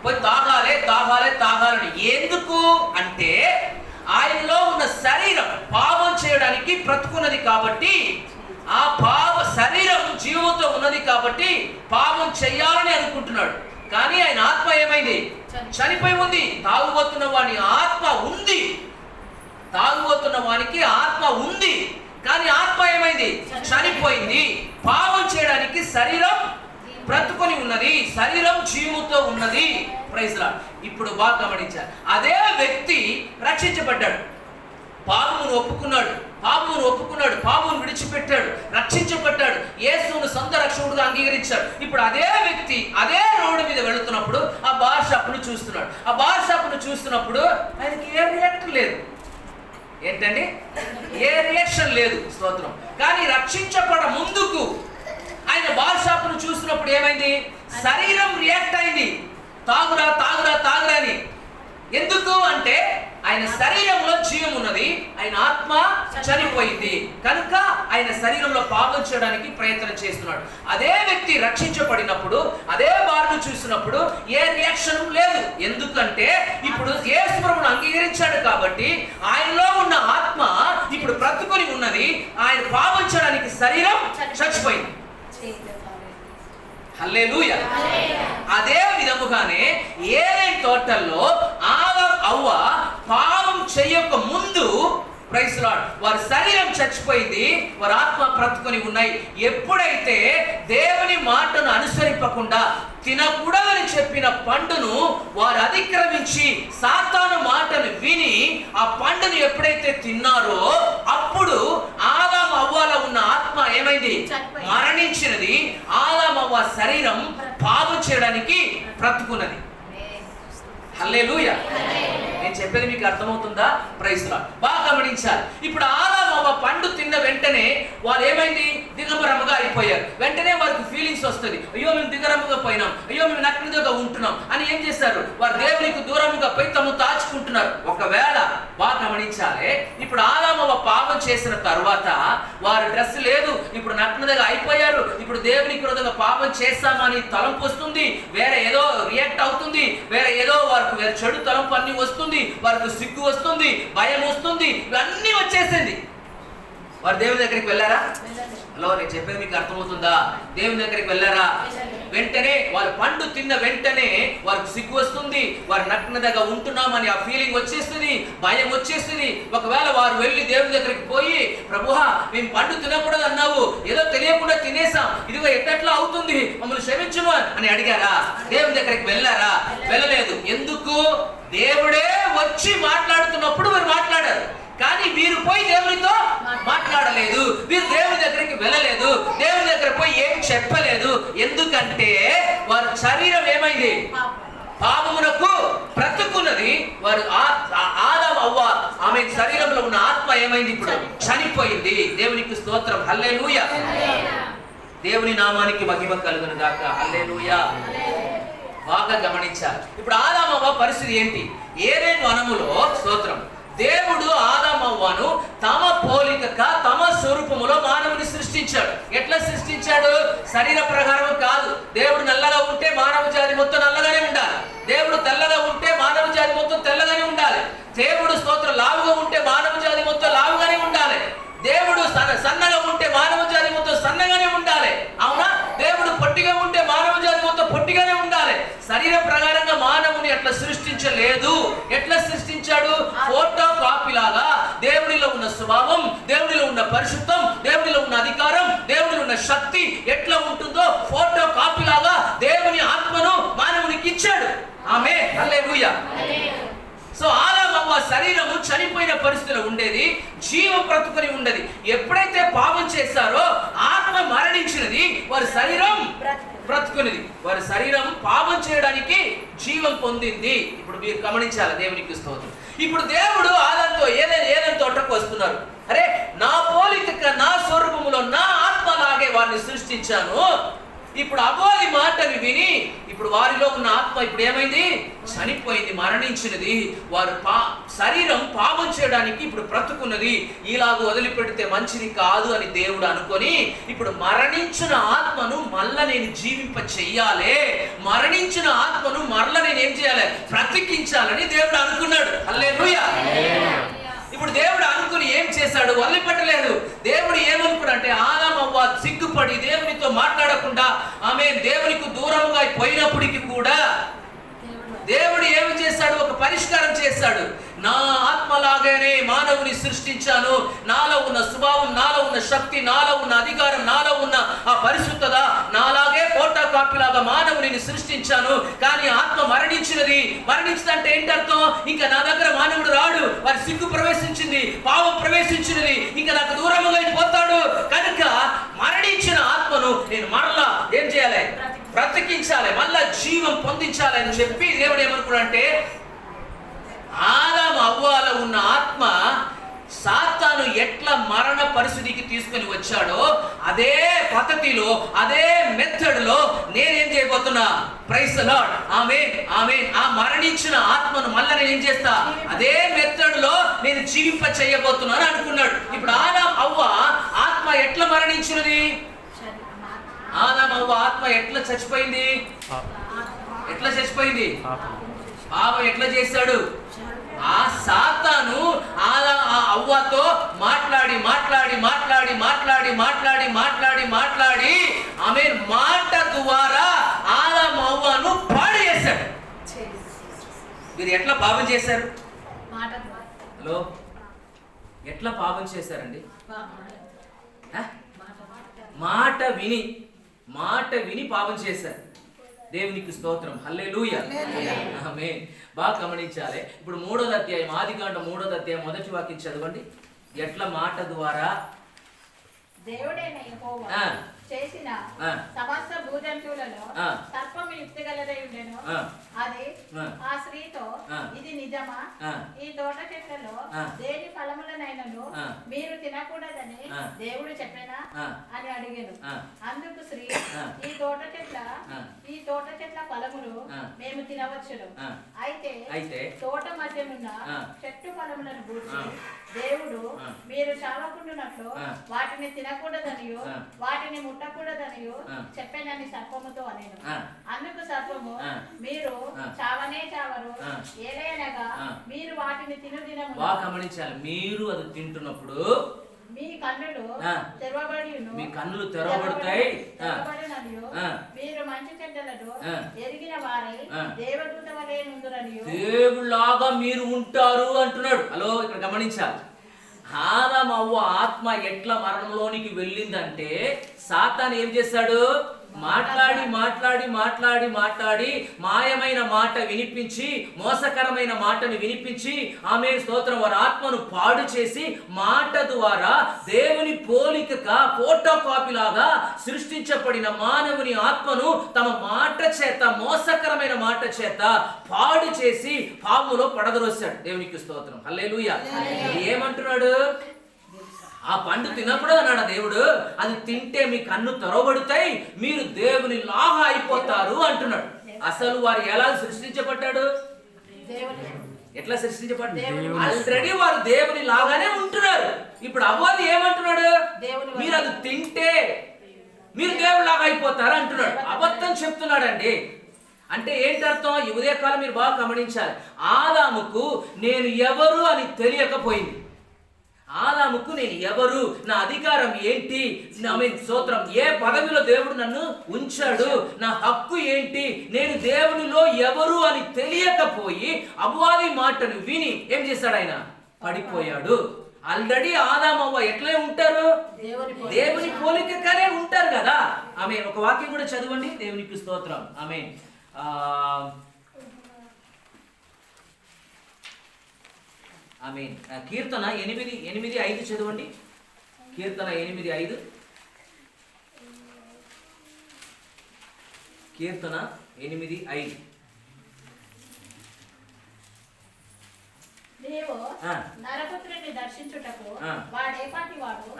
పోయి తాగాలే తాగాలే తాగాలని. ఎందుకు అంటే ఆయనలో ఉన్న శరీరం పాపం చేయడానికి బ్రతుకున్నది కాబట్టి, ఆ పాప శరీరం జీవంతో ఉన్నది కాబట్టి పాపం చెయ్యాలని అనుకుంటున్నాడు. కానీ ఆయన ఆత్మ ఏమైంది? చనిపోయి ఉంది. తాగుబోతున్న వాని ఆత్మ ఉంది. తాగుబోతున్న వానికి ఆత్మ ఉంది, కానీ ఆత్మ ఏమైంది? చనిపోయింది. పాపం చేయడానికి శరీరం బ్రతుకొని ఉన్నది, శరీరం జీవుతో ఉన్నది. Praise Lord. ఇప్పుడు బాగా గమనించారు. అదే వ్యక్తి రక్షించబడ్డాడు, పాపమును ఒప్పుకున్నాడు, పాపమును విడిచిపెట్టాడు, రక్షించబడ్డాడు, యేసును సొంత రక్షకుడుగా అంగీకరించాడు. ఇప్పుడు అదే వ్యక్తి అదే రోడ్డు మీద వెళుతున్నప్పుడు ఆ బార్ షాప్ను చూస్తున్నాడు. ఆ బార్ షాప్ను చూస్తున్నప్పుడు ఆయనకి ఏ రియాక్షన్ లేదు. ఏంటండి? ఏ రియాక్షన్ లేదు. స్తోత్రం. కానీ రక్షించబడ ముందుకు ఆయన బార్ షాప్ను చూసినప్పుడు ఏమైంది? శరీరం రియాక్ట్ అయింది, తాగురా తాగురా తాగురా అని. ఎందుకు అంటే ఆయన శరీరంలో జీవం ఉన్నది, ఆయన ఆత్మ చనిపోయింది కనుక ఆయన శరీరంలో పాపం చేయడానికి ప్రయత్నం చేస్తున్నాడు. అదే వ్యక్తి రక్షించబడినప్పుడు అదే బార్ను చూసినప్పుడు ఏ రియాక్షన్ లేదు. ఎందుకంటే ఇప్పుడు యేసు ప్రభువును అంగీకరించాడు కాబట్టి ఆయనలో ఉన్న ఆత్మ ఇప్పుడు బ్రతుకొని ఉన్నది. ఆయన పాపం చేయడానికి శరీరం చచ్చిపోయింది. హల్లెలూయా. అదే విధముగానే ఏదైనా తోటల్లో ఆదాం అవ్వ లార్డ్. వారి శరీరం చచ్చిపోయింది, వారి ఆత్మ బ్రతుకొని ఉన్నాయి. ఎప్పుడైతే దేవుని మాటను అనుసరింపకుండా తినకూడదని చెప్పిన పండును వారు అతిక్రమించి సాతాను మాటను విని ఆ పండును ఎప్పుడైతే తిన్నారో అప్పుడు ఆదాము అవ్వలో ఉన్న ఆత్మ ఏమైంది? మరణించినది. ఆదాము అవ్వ శరీరం పాపం చేయడానికి బ్రతుకున్నది. హల్లెలూయా. నేను చెప్పేది మీకు అర్థమవుతుందా? Praise Lord. బాగా గమనించాలి. ఇప్పుడు ఆదాము అవ్వ పండు తిన్న వెంటనే వారు ఏమైంది? దిగంబరముగా అయిపోయారు. వెంటనే వారికి ఫీలింగ్స్ వస్తుంది, అయ్యో మేము దిగంబరముగా పోయినాం, అయ్యో మేము నగ్నతగా ఉంటున్నాం అని ఏం చేస్తారు? వారు దేవునికి దూరముగా పోయి తమ దాచుకుంటున్నారు. ఒకవేళ బాగా గమనించాలి, ఇప్పుడు ఆదాము అవ్వ పాపం చేసిన తర్వాత వారు డ్రెస్ లేదు, ఇప్పుడు నగ్నతగా అయిపోయారు, ఇప్పుడు దేవునికి విరోధంగా పాపం చేస్తామని తలంపు వస్తుంది, వేరే ఏదో రియాక్ట్ అవుతుంది, వేరే ఏదో వారికి వేరే చెడు తలంపు అన్ని వస్తుంది, వారికి సిగ్గు వస్తుంది, భయం వస్తుంది, ఇవన్నీ వచ్చేసింది. వారు దేవుని దగ్గరికి వెళ్ళారా? హలో, నేను చెప్పేది మీకు అర్థమవుతుందా? దేవుని దగ్గరికి వెళ్ళారా? వెంటనే వారు పండు తిన్న వెంటనే వారికి సిగ్గు వస్తుంది, వారు నగ్నతగా ఉంటున్నామని ఆ ఫీలింగ్ వచ్చేస్తుంది, భయం వచ్చేస్తుంది. ఒకవేళ వారు వెళ్ళి దేవుని దగ్గరికి పోయి, ప్రభువా మేము పండు తినకూడదు అన్నావు, ఏదో తెలియకుండా తినేసాం, ఇదిగో ఎట్లా అవుతుంది, మమ్మల్ని క్షమించుమా అని అడిగారా? దేవుని దగ్గరికి వెళ్ళారా? వెళ్ళలేదు. ఎందుకు? దేవుడే వచ్చి మాట్లాడుతున్నప్పుడు మీరు మాట్లాడారు, కానీ మీరు పోయి దేవునితో మాట్లాడలేదు, మీరు దేవుని దగ్గరికి వెళ్ళలేదు, దేవుని దగ్గర పోయి ఏం చెప్పలేదు. ఎందుకంటే వారి శరీరం ఏమైంది? పాపమునకు బ్రతుకున్నది. వారు ఆదాము అవ్వ ఆమె శరీరంలో ఉన్న ఆత్మ ఏమైంది? ఇప్పుడు చనిపోయింది. దేవునికి స్తోత్రం. హల్లెలూయా. దేవుని నామానికి మహిమ కలుగును గాక. హల్లెలూయా. బాగా గమనించాలి. ఇప్పుడు ఆదాము అవ్వ పరిస్థితి ఏంటి? ఏదైనా వనములో స్తోత్రం దేవుడు ఆదాము అవ్వను తమ పోలికగా తమ స్వరూపములో మానవుని సృష్టించాడు. ఎట్లా సృష్టించాడు? శరీర ప్రకారం కాదు. దేవుడు నల్లగా ఉంటే మానవ జాతి మొత్తం నల్లగానే ఉండాలి, దేవుడు తెల్లగా ఉంటే మానవ జాతి మొత్తం తెల్లగానే ఉండాలి, దేవుడు స్తోత్రం లావుగా ఉంటే మానవ జాతి మొత్తం లావుగానే ఉండాలి, దేవుడు సన్నగా ఉంటే మానవ జాతి మొత్తం సన్నగానే ఉండాలి. అవునా? దేవుడు పొట్టిగా ఉంటే మానవ జాతి మొత్తం పొట్టిగానే ఉండాలి. శరీర ప్రకారంగా మానవుని అట్లా సృష్టించలేదు. ఎట్లా సృష్టించాడు? ఫోటో కాపీ లాగా దేవునిలో ఉన్న స్వభావం, దేవునిలో ఉన్న పరిశుద్ధం, దేవునిలో ఉన్న అధికారం, దేవునిలో ఉన్న శక్తి ఎట్లా ఉంటుందో ఫోటో కాపీ లాగా దేవుని ఆత్మను మానవునికి ఇచ్చాడు. ఆమేన్. హల్లెలూయా. సో ఆదాము అవ్వ శరీరము చనిపోయిన పరిస్థితిలో ఉండేది, జీవం బ్రతుకుని ఉండేది. ఎప్పుడైతే పాపం చేశారో ఆత్మ మరణించినది, వారి శరీరం బ్రతుకునిది. వారి శరీరం పాపం చేయడానికి జీవం పొందింది. ఇప్పుడు మీరు గమనించాలి. దేవునికి స్తోత్రం. ఇప్పుడు దేవుడు ఆదాముతో ఏదైనా తోటకు వస్తున్నారు. అరే, నా పోలిక నా స్వరూపములో నా ఆత్మలాగే వారిని సృష్టించాను. ఇప్పుడు అబోలి మాటని విని ఇప్పుడు వారిలో ఉన్న ఆత్మ ఇప్పుడు ఏమైంది? చనిపోయింది, మరణించినది. వారు శరీరం పాపం చేయడానికి ఇప్పుడు బ్రతుకున్నది. ఇలాగ వదిలిపెడితే మంచిది కాదు అని దేవుడు అనుకొని ఇప్పుడు మరణించిన ఆత్మను మళ్ళా నేను జీవింప చెయ్యాలి, మరణించిన ఆత్మను మరలా నేను ఏం చేయాలి? బ్రతికించాలని దేవుడు అనుకున్నాడు. హల్లెలూయా. ఇప్పుడు దేవుడు అనుకుని ఏం చేశాడు? వదిలిపెట్టలేదు. దేవుడు ఏమనుకున్నాడంటే ఆదాము అవ్వ సిగ్గుపడి దేవునితో మాట్లాడకుండా ఆమె దేవునికి దూరంగా పోయినప్పటికీ కూడా దేవుడు ఏమి చేశాడు? ఒక పరిష్కారం చేశాడు. నా ఆత్మలాగానే మానవుని సృష్టించాను, నాలో ఉన్న స్వభావం, నాలో ఉన్న శక్తి, నాలో ఉన్న అధికారం, నాలో ఉన్న ఆ పరిశుద్ధత నాలాగే ఫోటో కాపీ లాగా మానవుని సృష్టించాను. కానీ ఆత్మ మరణించినది. మరణించిందంటే ఏంటి అర్థం? ఇంకా నా దగ్గర మానవుడు రాడు. వారి సిగ్గు ప్రవేశించింది, పాపం ప్రవేశించినది, ఇంకా నాకు దూరంగా అయిపోతాడు. కనుక మరణించిన ఆత్మను నేను మరలా ఏం చేయాలి? బ్రతికించాలి, మళ్ళా జీవం పొందించాలి అని చెప్పి దేవుడు ఏమనుకున్నాడంటే ఆదాము అవ్వలో ఉన్న ఆత్మ సాతాను ఎట్లా మరణ పరిస్థితికి తీసుకొని వచ్చాడో అదే పద్ధతిలో, అదే మెథడ్లో నేనేం చేయబోతున్నా? Praise the lord. Amen, amen. ఆ మరణించిన ఆత్మను మళ్ళీ నేను ఏం చేస్తా? అదే మెథడ్లో నేను జీవింప చేయబోతున్నాను అనుకున్నాడు. ఇప్పుడు ఆదాము అవ్వ ఆత్మ ఎట్లా మరణించినది? ఆదాము అవ్వ ఆత్మ ఎట్లా చచ్చిపోయింది? ఎట్లా చచ్చిపోయింది? పాపం ఎట్లా చేశాడు? ఆ సాతాను అవ్వతో మాట్లాడి మాట్లాడి మాట్లాడి మాట్లాడి మాట్లాడి మాట్లాడి మాట్లాడి ఆమె మాట ద్వారా ఆదాము అవ్వను పాడు చేశాడు. మీరు ఎట్లా పాపం చేశారు? హలో, ఎట్లా పాపం చేశారండి? ఆ? మాట విని పాపం చేశారు. దేవునికి స్తోత్రం, హల్లెలూయా. ఆమేన్. బాగా గమనించాలి. ఇప్పుడు 3వ అధ్యాయం, ఆదికాండం 3వ అధ్యాయం మొదటి వాక్యం చదవండి. ఎట్లా మాట ద్వారా దేవుడైన యెహోవా చేసిన సమస్త భూజంతువులలో సర్పము యుక్తిగలదై ఉండెను. అది ఆ స్త్రీతో, ఇది నిజమా? ఈ తోట చెట్లలో దేని ఫలములనైనను మీరు తినకూడదని దేవుడు చెప్పేనా అని అడిగాను. అందుకు స్త్రీ, ఈ తోట చెట్ల ఫలములు మేము తినవచ్చును. అయితే తోట మధ్యనున్న చెట్టు ఫలములను గూర్చి దేవుడు మీరు చావకుండునట్లు వాటిని తినకూడదనియు వాటిని ముట్టకూడదనియు చెప్పానని సర్పముతో అనేను. అందుకు సర్పము, మీరు చావనే చావరు, ఏలయనగా మీరు వాటిని తినుదినము. బాగా గమనించాలి. మీరు అది తింటున్నప్పుడు మీ కన్నులు తెరవబడతాయి, మీరు మంచి చెడ్డలను ఎరిగిన వారై దేవదూత వలె నుందురనియు. దేవుళ్ళలాగా మీరు ఉంటారు అంటున్నాడు. హలో, ఇక్కడ గమనించాలి. ఆదాము అవ్వ ఆత్మ ఎట్లా మరణంలోనికి వెళ్ళిందంటే సాతాను ఏం చేశాడు? మాట్లాడి మాట్లాడి మాట్లాడి మాట్లాడి మాయమైన మాట వినిపించి, మోసకరమైన మాటను వినిపించి, ఆమె స్తోత్రం, వారి ఆత్మను పాడు చేసి మాట ద్వారా దేవుని పోలికగా ఫోటో కాపీ లాగా సృష్టించబడిన మానవుని ఆత్మను తమ మాట చేత, మోసకరమైన మాట చేత పాడు చేసి పాములో పడద్రోశాడు. దేవునికి స్తోత్రం, హల్లెలూయా. ఏమంటున్నాడు? ఆ పండు తినకూడదు అన్నాడు దేవుడు. అది తింటే మీ కన్ను తెరవబడతాయి, మీరు దేవుని లాగా అయిపోతారు అంటున్నాడు. అసలు వారు ఎలా సృష్టించబడ్డాడు? ఎట్లా సృష్టించబడ్డాడు? ఆల్రెడీ వారు దేవుని లాగానే ఉంటున్నారు. ఇప్పుడు అవ్వది ఏమంటున్నాడు? మీరు అది తింటే మీరు దేవుని లాగా అయిపోతారు అంటున్నాడు. అబద్ధం చెప్తున్నాడండి. అంటే ఏంటి అర్థం? ఈ ఉదయకాలం మీరు బాగా గమనించాలి. ఆదాముకు నేను ఎవరు అని తెలియకపోయింది. ఆదాముకు నేను ఎవరు, నా అధికారం ఏంటి, నా స్తోత్రం, ఏ పదవిలో దేవుడు నన్ను ఉంచాడు, నా హక్కు ఏంటి, నేను దేవునిలో ఎవరు అని తెలియకపోయి అపవాది మాటను విని ఏం చేశాడు? ఆయన పడిపోయాడు. ఆల్రెడీ ఆదామవ్వ ఎట్లే ఉంటారు? దేవుని పోలికగానే ఉంటారు కదా. ఆమె ఒక వాక్యం కూడా చదవండి. దేవునికి స్తోత్రం. ఆమె కీర్తన 8:5 చదవండి. కీర్తన 8:5. కీర్తన 8:5. నీవు నరపుత్రుని దర్శించుటకు వాడేపాటి వాడు,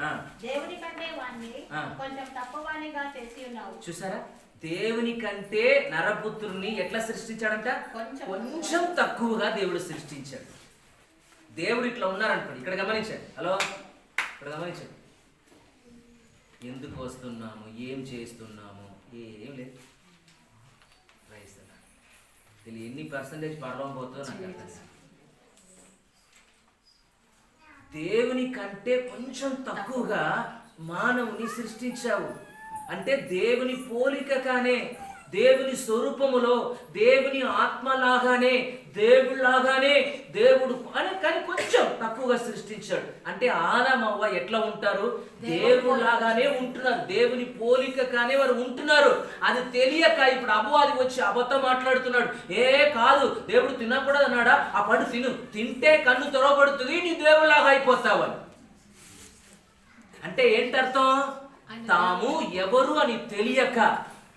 దేవుని కంటే వాణ్ణి కొంచెం తక్కువగా చేసి ఉన్నావు. చూసారా? దేవుని కంటే నరపుత్రుని ఎట్లా సృష్టించాడంట? కొంచెం తక్కువగా దేవుడు సృష్టించాడు. దేవుడు ఇట్లా ఉన్నారనుకోండి. ఇక్కడ గమనించండి. హలో, ఇక్కడ గమనించండి. ఎందుకు వస్తున్నాము, ఏం చేస్తున్నాము, ఏం లేదు. ఎన్ని పర్సెంటేజ్ పర్వం పోతుందో నాకు అర్థం. దేవుని కంటే కొంచెం తక్కువగా మానవుని సృష్టించావు. అంటే దేవుని పోలికగానే, దేవుని స్వరూపములో, దేవుని ఆత్మలాగానే, దేవుళ్ళలాగానే దేవుడు కానీ కొంచెం తక్కువగా సృష్టించాడు. అంటే ఆదాము అవ్వ ఎట్లా ఉంటారు? దేవుళ్ళలాగానే ఉంటున్నారు, దేవుని పోలికగానే వారు ఉంటున్నారు. అది తెలియక ఇప్పుడు అపవాది వచ్చి అబద్ధం మాట్లాడుతున్నాడు. కాదు, దేవుడు తినకూడదు అన్నాడా? ఆ పండు తింటే కన్ను తెరవబడుతుంది, నీ దేవుళ్ళలాగా అయిపోతావు అని. అంటే ఏంటర్థం? తాము ఎవరు అని తెలియక,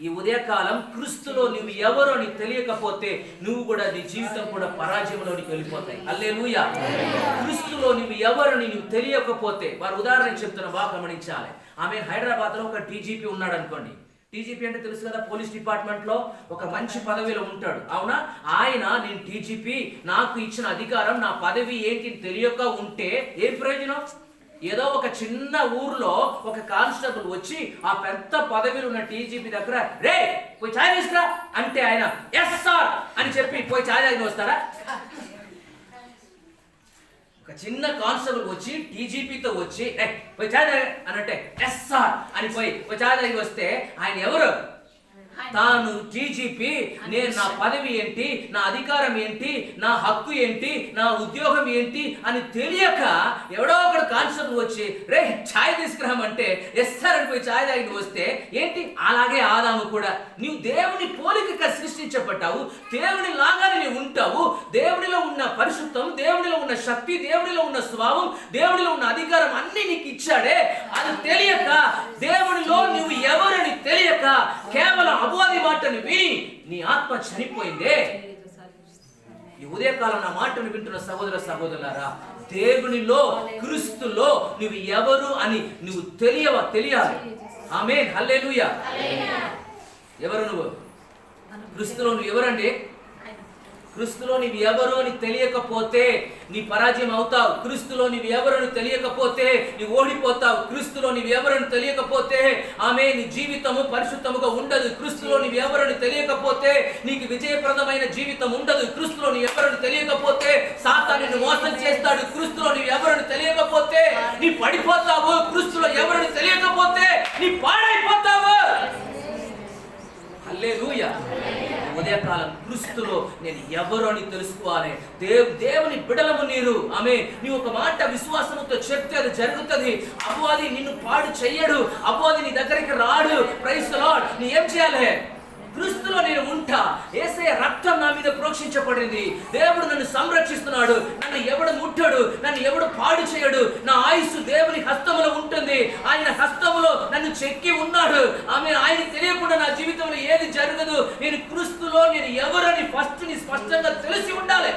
ఈ ఉదయకాలం క్రీస్తులో నువ్వు ఎవరు అని తెలియకపోతే నువ్వు కూడా, నీ జీవితం కూడా పరాజయంలోనికి వెళ్ళిపోతాయి. హల్లెలూయా. క్రీస్తులో నువ్వు ఎవరని నువ్వు తెలియకపోతే, వారు ఉదాహరణ చెప్తున్నా, బాగా గమనించాలి. ఆమె హైదరాబాద్ లో ఒక డీజీపీ ఉన్నాడు అనుకోండి. డీజీపీ అంటే తెలుసు కదా, పోలీస్ డిపార్ట్మెంట్ లో ఒక మంచి పదవిలో ఉంటాడు. అవునా? ఆయన, నేను డీజీపీ, నాకు ఇచ్చిన అధికారం, నా పదవి ఏంటి తెలియక ఉంటే ఏం ప్రయోజనం? ఏదో ఒక చిన్న ఊర్లో ఒక కానిస్టేబుల్ వచ్చి ఆ పెద్ద పదవిలో ఉన్న డీజీపీ దగ్గర, రే పోయి ఛాయ్ తీసుకురా అంటే ఆయన ఎస్ సార్ అని చెప్పి పోయి ఛాయ్ తాగి వస్తారా? ఒక చిన్న కానిస్టేబుల్ వచ్చి డీజీపీతో వచ్చి పోయి ఛాయ్ తాగి అని అంటే ఎస్ సార్ అని పోయి ఛాయ్ తాగి వస్తే ఆయన ఎవరు? తాను డీజీపీ, నేను నా పదవి ఏంటి, నా అధికారం ఏంటి, నా హక్కు ఏంటి, నా ఉద్యోగం ఏంటి అని తెలియక ఎవడో ఒకడు కాన్స్టేబుల్ వచ్చి రే ఛాయ్ తీసుకురామంటే ఎస్ఆర్ పోయి ఛాయ్ తాగి వస్తే ఏంటి? అలాగే ఆదాము కూడా నీవు దేవుని పోలికగా సృష్టించబడ్డావు, దేవుని లాగానే నీవు ఉంటావు. దేవుడిలో ఉన్న పరిశుద్ధం, దేవుడిలో ఉన్న శక్తి, దేవుడిలో ఉన్న స్వభావం, దేవుడిలో ఉన్న అధికారం అన్ని నీకు ఇచ్చాడే. అది తెలియక, దేవుడిలో నువ్వు ఎవరని తెలియక కేవలం అపవాది మాటను విని నీ ఆత్మ చనిపోయిందే. ఈ ఉదయకాలం నా మాటను వింటున్న సహోదర సహోదరులారా, దేవునిలో క్రీస్తులో నువ్వు ఎవరు అని నువ్వు తెలియాలి. ఆమేన్, హల్లెలూయా. ఎవరు నువ్వు? క్రీస్తులో నువ్వు ఎవరండి? క్రీస్తులో నీవు ఎవరు అని తెలియకపోతే నీ పరాజయం అవుతావు. క్రీస్తులో నీవు ఎవరు అని తెలియకపోతే నీవు ఓడిపోతావు. క్రీస్తులో నీవు ఎవరు అని తెలియకపోతే ఆమె నీ జీవితము పరిశుద్ధముగా ఉండదు. క్రీస్తులో నీవు ఎవరు అని తెలియకపోతే నీకు విజయప్రదమైన జీవితం ఉండదు. క్రీస్తులో నీవు ఎవరు అని తెలియకపోతే సాతాను నిన్ను మోసం చేస్తాడు. క్రీస్తులో నీవు ఎవరు అని తెలియకపోతే నీ పడిపోతావు. క్రీస్తులో ఎవరు అని తెలియకపోతే నీ పాడైపోతావు. హల్లెలూయా. ఉదయకాలం క్రీస్తులో నేను ఎవరు అని తెలుసుకోవాలి. దేవుని బిడలము నీరు. ఆమె నీవు ఒక మాట విశ్వాసంతో చెప్తే అది జరుగుతుంది. అపవాది నిన్ను పాడు చెయ్యడు. అపవాది నీ దగ్గరికి రాడు. Praise the Lord. నీ ఏం చేయాలి? క్రీస్తులో నేను ఉంటా. యేసయ్య రక్తం నా మీద ప్రోక్షించబడింది. దేవుడు నన్ను సంరక్షిస్తున్నాడు. నన్ను ఎవడు ముట్టడు, నన్ను ఎవడు పాడు చేయడు. నా ఆయుస్సు దేవుని హస్తములో ఉంటుంది. ఆయన హస్తములో నన్ను చెక్కి ఉన్నాడు. ఆయన తెలియకుండా నా జీవితంలో ఏది జరగదు. నేను క్రీస్తులో నేను ఎవరని ఫస్ట్ ని స్పష్టంగా తెలిసి ఉండాలి.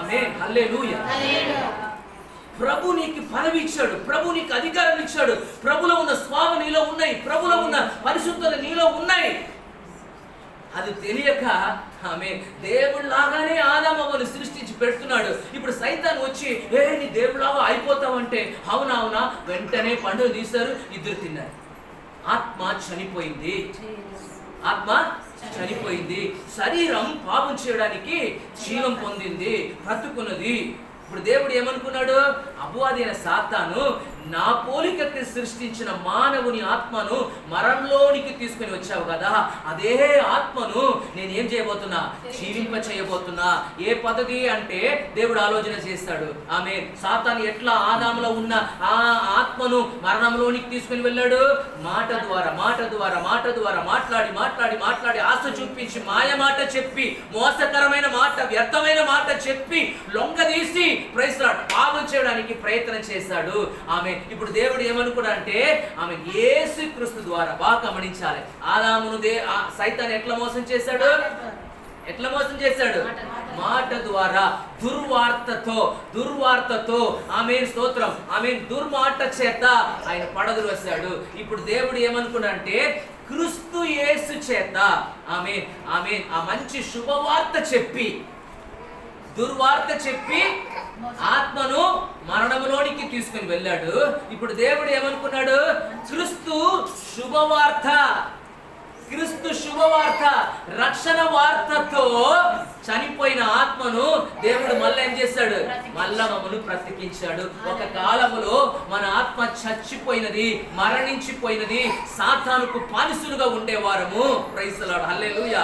ఆమేన్, హల్లెలూయా. ప్రభు నీకు పదవి ఇచ్చాడు, ప్రభు నీకు అధికారం ఇచ్చాడు. ప్రభులో ఉన్న స్వామి నీలో ఉన్నాయి, ప్రభులో ఉన్న పరిశుద్ధత నీలో ఉన్నాయి. అది తెలియక ఆమె దేవుడిలాగానే ఆదామవ్వను సృష్టించి పెడుతున్నాడు. ఇప్పుడు సైతాన్ వచ్చి నీ దేవుడిలాగా అయిపోతావంటే అవునా వెంటనే పండుగ తీశారు, ఇద్దరు తిన్నారు. ఆత్మ చనిపోయింది. ఆత్మ చనిపోయింది. శరీరం పాపం చేయడానికి జీవం పొందింది, బ్రతుకున్నది. ఇప్పుడు దేవుడు ఏమనుకున్నాడు? అపవాది అయిన సాతాను నా పోలికకి సృష్టించిన మానవుని ఆత్మను మరణంలోనికి తీసుకుని వచ్చావు కదా, అదే ఆత్మను నేను ఏం చేయబోతున్నా? జీవింప చేయబోతున్నా. ఏ పద్ధతి అంటే దేవుడు ఆలోచన చేస్తాడు. ఆమె సాతాను ఎట్లా ఆదాములో ఉన్న ఆ ఆత్మను మరణంలోనికి తీసుకుని వెళ్ళాడు? మాట ద్వారా మాట్లాడి ఆశ చూపించి మాయ మాట చెప్పి, మోసకరమైన మాట, వ్యర్థమైన మాట చెప్పి లొంగదీసి ప్రైజ్ ది లార్డ్ పాపం చేయడానికి ప్రయత్నం చేశాడు. ఆమె ఇప్పుడు దేవుడు ఏమనుకున్నా అంటే ఆమె యేసుక్రీస్తు ద్వారా బాగా గమనించాలి. ఆదామును సైతాన్ ఎట్లా మోసం చేశాడు? మాట ద్వారా, దుర్వార్తతో ఆమేన్, స్తోత్రం, ఆమేన్, దుర్మాట చేత ఆయన పడదులు వేశాడు. ఇప్పుడు దేవుడు ఏమనుకున్నా అంటే క్రీస్తు యేసు చేత ఆమేన్ ఆ మంచి శుభవార్త చెప్పి, దుర్వార్త చెప్పి ఆత్మను మరణంలోనికి తీసుకుని వెళ్ళాడు. ఇప్పుడు దేవుడు ఏమనుకున్నాడు? క్రీస్తు శుభవార్త రక్షణ వార్తతో చనిపోయిన ఆత్మను దేవుడు మళ్ళీ ఏం చేశాడు? మళ్ళా మమ్మను బ్రతికించాడు. ఒక కాలములో మన ఆత్మ చచ్చిపోయినది, మరణించిపోయినది, సాతానుకు బానిసలుగా ఉండేవారము. ప్రైజ్ ది లార్డ్, హల్లెలూయా.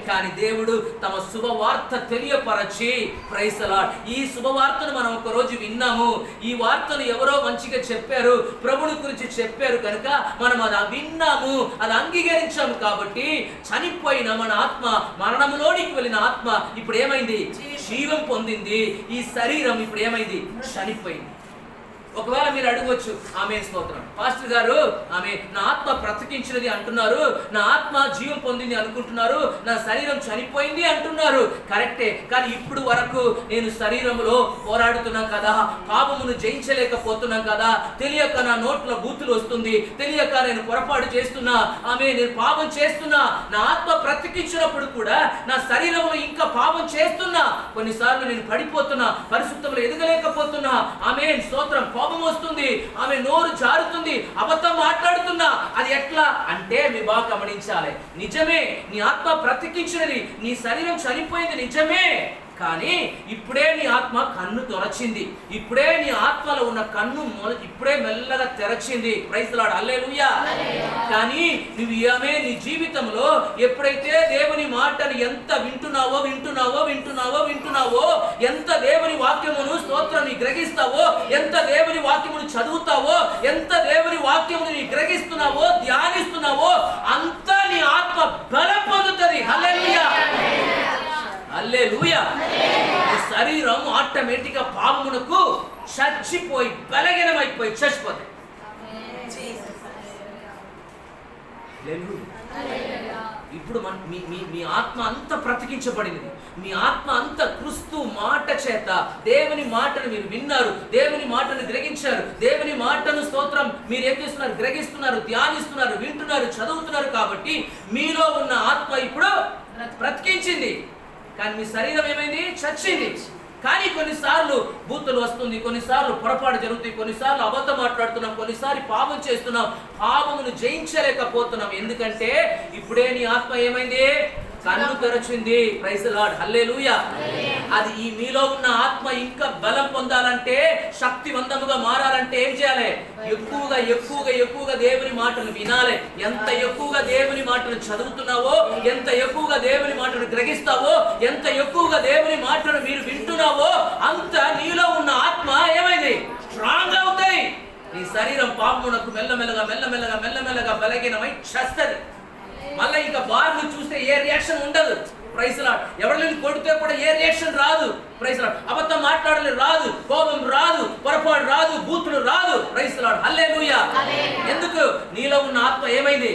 కానీ దేవుడు తమ శుభవార్త తెలియపరచి, ప్రైజ్ ది లార్డ్, ఈ శుభవార్తను మనం ఒక రోజు విన్నాము. ఈ వార్తను ఎవరో మంచిగా చెప్పారు, ప్రభుని గురించి చెప్పారు కనుక మనం అది విన్నాము, అది అంగీకరించాము. కాబట్టి చనిపోయిన మన ఆత్మ, మరణంలోనికి వెళ్ళిన ఆత్మ ఇప్పుడు ఏమైంది? జీవం పొందింది. ఈ శరీరం ఇప్పుడు ఏమైంది? చనిపోయింది. ఒకవేళ మీరు అడగవచ్చు, ఆమె స్తోత్రం పాస్టర్ గారు, ఆమె నా ఆత్మ బ్రతికించినది అంటున్నారు, నా ఆత్మ జీవం పొందింది అనుకుంటున్నారు, నా శరీరం చనిపోయింది అంటున్నారు. కరెక్టే. కానీ ఇప్పుడు వరకు నేను శరీరంలో పోరాడుతున్నాం కదా, పాపమును జయించలేకపోతున్నాం కదా, తెలియక నా నోట్లో బూతులు వస్తుంది, తెలియక నేను పొరపాటు చేస్తున్నా, నేను పాపం చేస్తున్నా. నా ఆత్మ బ్రతికించినప్పుడు కూడా నా శరీరంలో ఇంకా పాపం చేస్తున్నా. కొన్నిసార్లు నేను పడిపోతున్నా, పరిశుద్ధంలో ఎదగలేకపోతున్నా. స్తోత్రం, కోపం వస్తుంది, నోరు జారుతుంది, అబద్ధం మాట్లాడుతున్నా. అది ఎట్లా అంటే మీ బాగా గమనించాలి. నిజమే, నీ ఆత్మ బ్రతికించినది, నీ శరీరం చనిపోయింది నిజమే. కానీ ఇప్పుడే నీ ఆత్మ కన్ను తెరచింది, ఇప్పుడే నీ ఆత్మలో ఉన్న కన్ను ఇప్పుడే మెల్లగా తెరచింది. ప్రైజ్ ది లార్డ్, హల్లెలూయా. కానీ నువ్వు ఏమే నీ జీవితంలో ఎప్పుడైతే దేవుని మాటను ఎంత వింటున్నావో వింటున్నావో వింటున్నావో వింటున్నావో, ఎంత దేవుని వాక్యమును స్తోత్రాన్ని గ్రహిస్తావో, ఎంత దేవుని వాక్యమును చదువుతావో, ఎంత దేవుని వాక్యమును నీ గ్రహిస్తున్నావో ధ్యానిస్తున్నావో, అంత నీ ఆత్మ బలం పొందుతుంది. హల్లెలూయా, హల్లెలూయా. నీ శరీరం ఆటోమేటిక్ గా పాపమునకు చచ్చిపోయి బలహీనమైపోయి చచ్చిపోతాయి. ఇప్పుడు మీ ఆత్మ అంత బ్రతికించబడినది, మీ ఆత్మ అంత క్రీస్తు మాట చేత దేవుని మాటను మీరు విన్నారు, దేవుని మాటను గ్రహించారు, దేవుని మాటను స్తోత్రం మీరు ఏం చేస్తున్నారు, గ్రహిస్తున్నారు, ధ్యానిస్తున్నారు, వింటున్నారు, చదువుతున్నారు. కాబట్టి మీలో ఉన్న ఆత్మ ఇప్పుడు బ్రతికించింది. కానీ మీ శరీరం ఏమైంది, చచ్చింది. కానీ కొన్నిసార్లు బూతులు వస్తుంది, కొన్నిసార్లు పొరపాటు జరుగుతుంది, కొన్నిసార్లు అబద్ధం మాట్లాడుతున్నాం, కొన్నిసార్లు పాపం చేస్తున్నాం, పాపమును జయించలేకపోతున్నాం. ఎందుకంటే ఇప్పుడే నీ ఆత్మ ఏమైంది, కన్ను తెరచింది. ప్రైజ్ ది లార్డ్, హల్లెలూయా. అది ఈ మీలో ఉన్న ఆత్మ ఇంకా బలం పొందాలంటే, శక్తివంతముగా మారాలంటే ఏం చేయాలి, ఎక్కువగా ఎక్కువగా ఎక్కువగా దేవుని మాటలు వినాలి. ఎంత ఎక్కువగా దేవుని మాటలు చదువుతున్నావో, ఎంత ఎక్కువగా దేవుని మాటలు గ్రహిస్తావో, ఎంత ఎక్కువగా దేవుని మాటలు మీరు వింటున్నావో, అంత నీలో ఉన్న ఆత్మ ఏమైంది, స్ట్రాంగ్ అవుతాయి. నీ శరీరం పాపమునకు మెల్లమెల్లగా మెల్లమెల్లగా మెల్లమెల్లగా బలహీనమై చస్తది. మళ్ళీ ఇంకా బార్ను చూస్తే ఏ రియాక్షన్ ఉండదు. Praise the Lord. ఎవరిని కొడితే కూడా ఏ రియాక్షన్ రాదు. Praise the Lord. అబద్ధం మాట్లాడలే రాదు, కోపం రాదు, పొరపాటు రాదు, బూతులు రాదు. Praise the Lord, hallelujah. ఎందుకు, నీలో ఉన్న ఆత్మ ఏమైంది,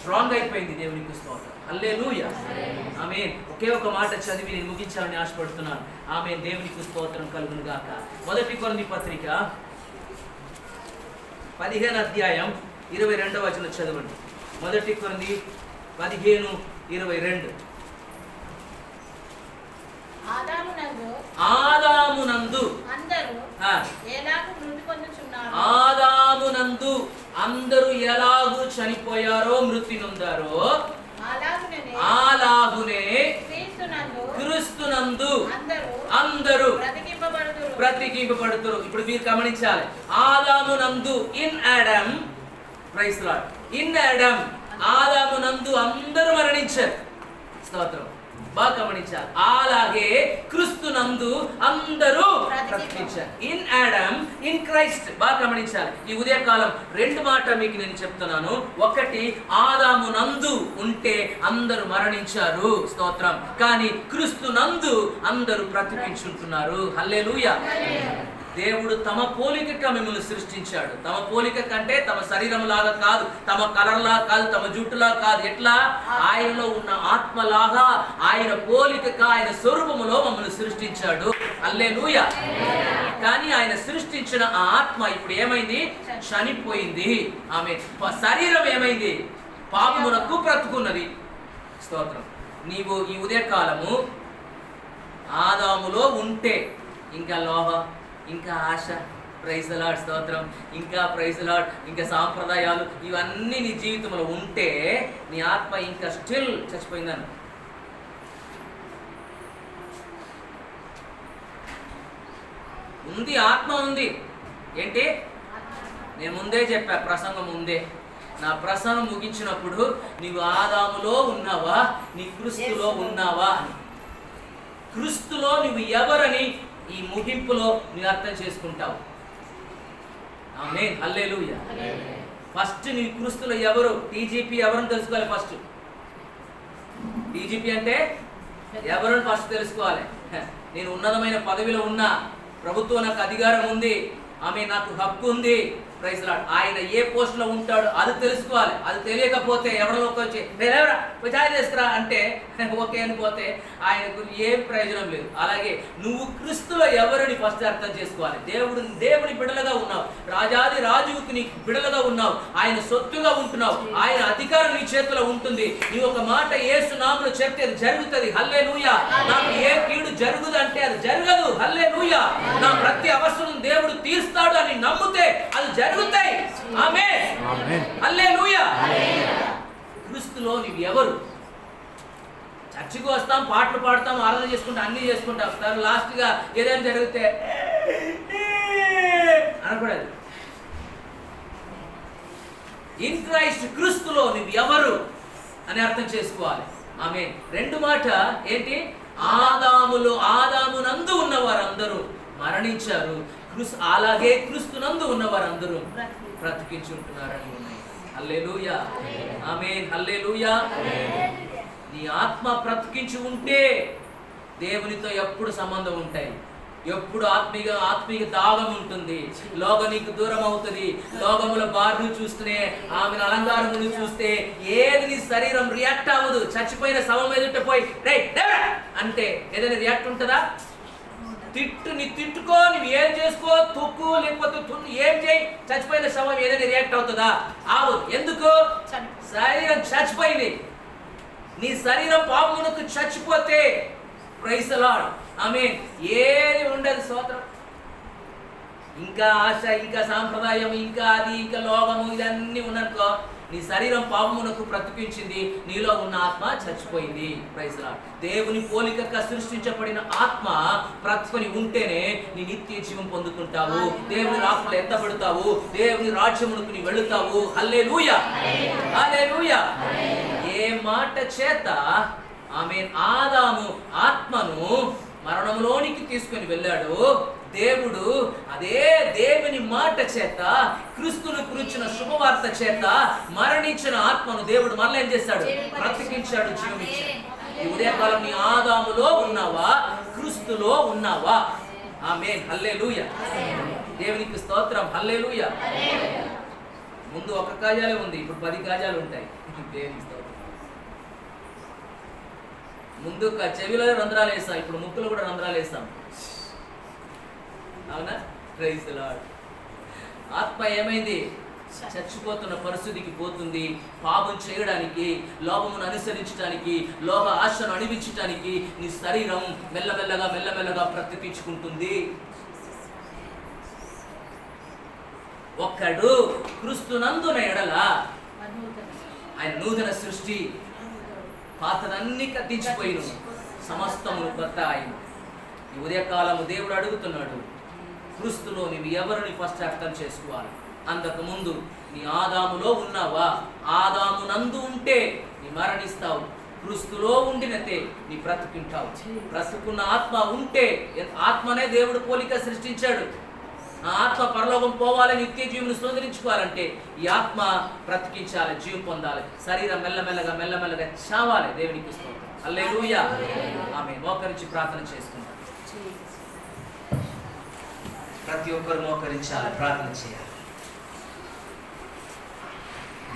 స్ట్రాంగ్ అయిపోయింది. దేవునికి స్తోత్రం, హల్లెలూయా, ఆమేన్. ఒకే ఒక మాట చదివి నేను ముగించాలని ఆశపడుతున్నాను. ఆమేన్. దేవునికి స్తోత్రం కలుగును గాక. 1 కొరింథీ పత్రిక 15వ అధ్యాయం 22వ వచనం చదవండి. 1 కొరింథీ 15:22. ఆదామునందు అందరూ ఎలాగూ చనిపోయారో, మృతి నొందారో, అలాగునే క్రీస్తునందు అందరూ బ్రతికింపబడుదురు. ఇప్పుడు మీరు గమనించాలి, ఆదామునందు, in Adam, praise the lord, in Adam, ఆదామునందు అందరూ మరణించారు. స్తోత్రం, బాగా గమనించాలి. అలాగే క్రీస్తునందు అందరూ బ్రతికించారు. In Adam, in Christ. బాగా గమనించాలి. ఈ ఉదయకాలం 2 మాట మీకు నేను చెప్తున్నాను. ఒకటి, ఆదామునందు ఉంటే అందరూ మరణించారు, స్తోత్రం. కానీ క్రీస్తునందు అందరూ బ్రతికించుంటున్నారు. హల్లెలూయా. దేవుడు తమ పోలికగా మిమ్మల్ని సృష్టించాడు. తమ పోలిక కంటే తమ శరీరం లాగా కాదు, తమ కలర్ లాగా కాదు, తమ జుట్టులా కాదు. ఎట్లా, ఆయనలో ఉన్న ఆత్మలాగా, ఆయన పోలికగా, ఆయన స్వరూపములో మమ్మల్ని సృష్టించాడు. హల్లెలూయా. కానీ ఆయన సృష్టించిన ఆ ఆత్మ ఇప్పుడు ఏమైంది, చనిపోయింది. ఆమె శరీరం ఏమైంది, పాపమునకు బ్రతుకున్నది. స్తోత్రం. నీవు ఈ ఉదయకాలము ఆదాములో ఉంటే ఇంకా లోహ, ఇంకా ఆశ, ప్రైజ్ ది లార్డ్, స్తోత్రం, ఇంకా ప్రైజ్ ది లార్డ్, ఇంకా సాంప్రదాయాలు, ఇవన్నీ నీ జీవితంలో ఉంటే నీ ఆత్మ ఇంకా స్టిల్ చచ్చిపోయిందని. ఉంది, ఆత్మ ఉంది. ఏంటి, నేను ముందే చెప్పా, ప్రసంగం ముందే. నా ప్రసంగం ముగించినప్పుడు నీవు ఆదాములో ఉన్నావా, నీ క్రీస్తులో ఉన్నావా అని. క్రీస్తులో నువ్వు ఎవరని ఈ ముగింపులో నువ్వు అర్థం చేసుకుంటావు. ఆమేన్, హల్లెలూయా. ఫస్ట్ నీ క్రీస్తులో ఎవరు, టీజీపీ ఎవరని తెలుసుకోవాలి. ఫస్ట్ టీజీపీ అంటే ఎవరని ఫస్ట్ తెలుసుకోవాలి. నేను ఉన్నతమైన పదవిలో ఉన్నా, ప్రభుత్వం నాకు అధికారం ఉంది, ఆమె నాకు హక్కు ఉంది. Praise Lord. ఆయన ఏ పోస్ట్ లో ఉంటాడు అది తెలుసుకోవాలి. అది తెలియకపోతే ఎవరిలోకి వచ్చి జాయిన్ చేసుకురా అంటే ఓకే అనిపోతే ఆయన గురించి ఏం ప్రయోజనం లేదు. అలాగే నువ్వు క్రీస్తులో ఎవరిని ఫస్ట్ అర్థం చేసుకోవాలి. దేవుని బిడ్డలుగా ఉన్నావు, రాజాది రాజుకు నీ బిడ్డలుగా ఉన్నావు, ఆయన సొత్తుగా ఉంటున్నావు, ఆయన అధికారం నీ చేతిలో ఉంటుంది. నీ ఒక మాట యేసు నామములో చెప్తే అది జరుగుతుంది. హల్లెలూయా. నాకు ఏ కీడు జరుగుదంటే అది జరగదు. హల్లెలూయా. నా ప్రతి అవసరం దేవుడు తీర్స్తాడు అని నమ్మితే అది జరుగుతాయి. ఆమేన్, హల్లెలూయా. క్రీస్తులో నీవు ఎవరు? చర్చికి వస్తాం, పాటలు పాడతాం, ఆరాధన చేసుకుంటాం, అన్నీ చేసుకుంటాం. తర్వాత లాస్ట్గా ఏదైనా జరిగితే అనకూడదు. ఇన్ క్రైస్ట్, క్రీస్తులో నువ్వు ఎవరు అని అర్థం చేసుకోవాలి. ఆమె రెండో మాట ఏంటి? ఆదామునందు ఉన్న వారందరూ మరణించారు, అలాగే క్రీస్తునందు ఉన్న వారందరూ బ్రతికించుంటున్నారని ఉన్నాయి. హల్లెలూయా, ఆమేన్, హల్లెలూయా. నీ ఆత్మ బ్రతికించి ఉంటే దేవునితో ఎప్పుడు సంబంధం ఉంటాయి, ఎప్పుడు ఆత్మీయ దాగం ఉంటుంది. లోకం నీకు దూరం అవుతుంది. లోకముల బారును చూస్తూనే, ఆమెను అలంకారమును చూస్తే ఏది నీ శరీరం రియాక్ట్ అవ్వదు. చచ్చిపోయిన శవం ఎదుట పోయి అంటే ఏదైనా రియాక్ట్ ఉంటుందా? తిట్టుకో, నువ్వు ఏం చేసుకో, తొక్కు లేకపోతే ఏం చేయి, చచ్చిపోయిన శవం ఏదైనా రియాక్ట్ అవుతుందా? అవ్వదు. ఎందుకు? శరీరం చచ్చిపోయింది. నీ శరీరం పాపమునకు చచ్చిపోతే ప్రైజ్ ది లార్డ్, ఆమేన్, ఏది ఉండదు. స్తోత్రం. ఇంకా ఆశ, ఇంకా సాంప్రదాయం, ఇంకా అది, ఇంకా లోకము, ఇదన్నీ ఉన్ననుకో, నీ శరీరం పాపమునకు బ్రతికించింది, నీలో ఉన్న ఆత్మ చచ్చిపోయింది. Praise the Lord. దేవుని పోలికగా సృష్టించబడిన ఆత్మ బ్రతుకుని ఉంటేనే నీ నిత్య జీవం పొందుకుంటావు, దేవుని రాకడలో ఎత్తబడతావు, దేవుని రాజ్యమునకు నీ వెళుతావు. హల్లెలూయా, హల్లెలూయా. ఏ మాట చేత ఆమేన్ ఆదాము ఆత్మను మరణంలోనికి తీసుకొని వెళ్ళాడు, దేవుడు అదే దేవుని మాట చేత, క్రీస్తును గురించిన శుభవార్త చేత మరణించిన ఆత్మను దేవుడు మళ్ళీ ఏం చేశాడు? బ్రతికించాడు, జీవమిచ్చాడు. ఈ ఉదయకాలం నీ ఆదాములో ఉన్నావా, క్రీస్తులో ఉన్నావా? ఆమేన్, హల్లెలూయా. దేవునికి స్తోత్రం, హల్లెలూయా. ముందు ఒక కాజాలే ఉంది, ఇప్పుడు 10 కాజాలు ఉంటాయి. దేవునికి స్తోత్రం. ముందు చెవిలో రంధ్రాలు వేస్తాం, ఇప్పుడు ముక్కులు కూడా రంధ్రాలు వేస్తాం. అవునా? Praise the Lord. ఆత్మ ఏమైంది? చచ్చిపోతున్న పరిస్థితికి పోతుంది. పాపం చేయడానికి, లోపమును అనుసరించడానికి, లోక ఆశను అణిపించడానికి నీ శరీరం మెల్లమెల్లగా ప్రతిపించుకుంటుంది. ఒక్కడు క్రీస్తునందున ఎడల ఆయన నూతన సృష్టి, పాతదన్నీ కత్తించిపోయిన సమస్తము కొత్త ఆయన. ఈ ఉదయకాలము దేవుడు అడుగుతున్నాడు, క్రీస్తులో నీవు ఎవరిని ఫస్ట్ అర్థం చేసుకోవాలి. అంతకుముందు నీ ఆదాములో ఉన్నావా? ఆదామునందు ఉంటే నీ మరణిస్తావు, క్రీస్తులో ఉండినతే నీ బ్రతుకుంటావు. బ్రతుకున్న ఆత్మ ఉంటే, ఆత్మనే దేవుడు పోలిక సృష్టించాడు. ఆ ఆత్మ పరలోకం పోవాలి, నిత్య జీవుని స్వీకరించుకోవాలంటే ఈ ఆత్మ బ్రతికించాలి, జీవం పొందాలి. శరీరం మెల్లమెల్లగా చావాలి. దేవునికి స్తోత్రం, హల్లెలూయా. ఆమేన్. మోకరించి ప్రార్థన చేసుకుంటాం. ప్రతి ఒక్కరు మోకరించాలి, ప్రార్థన చేయాలి.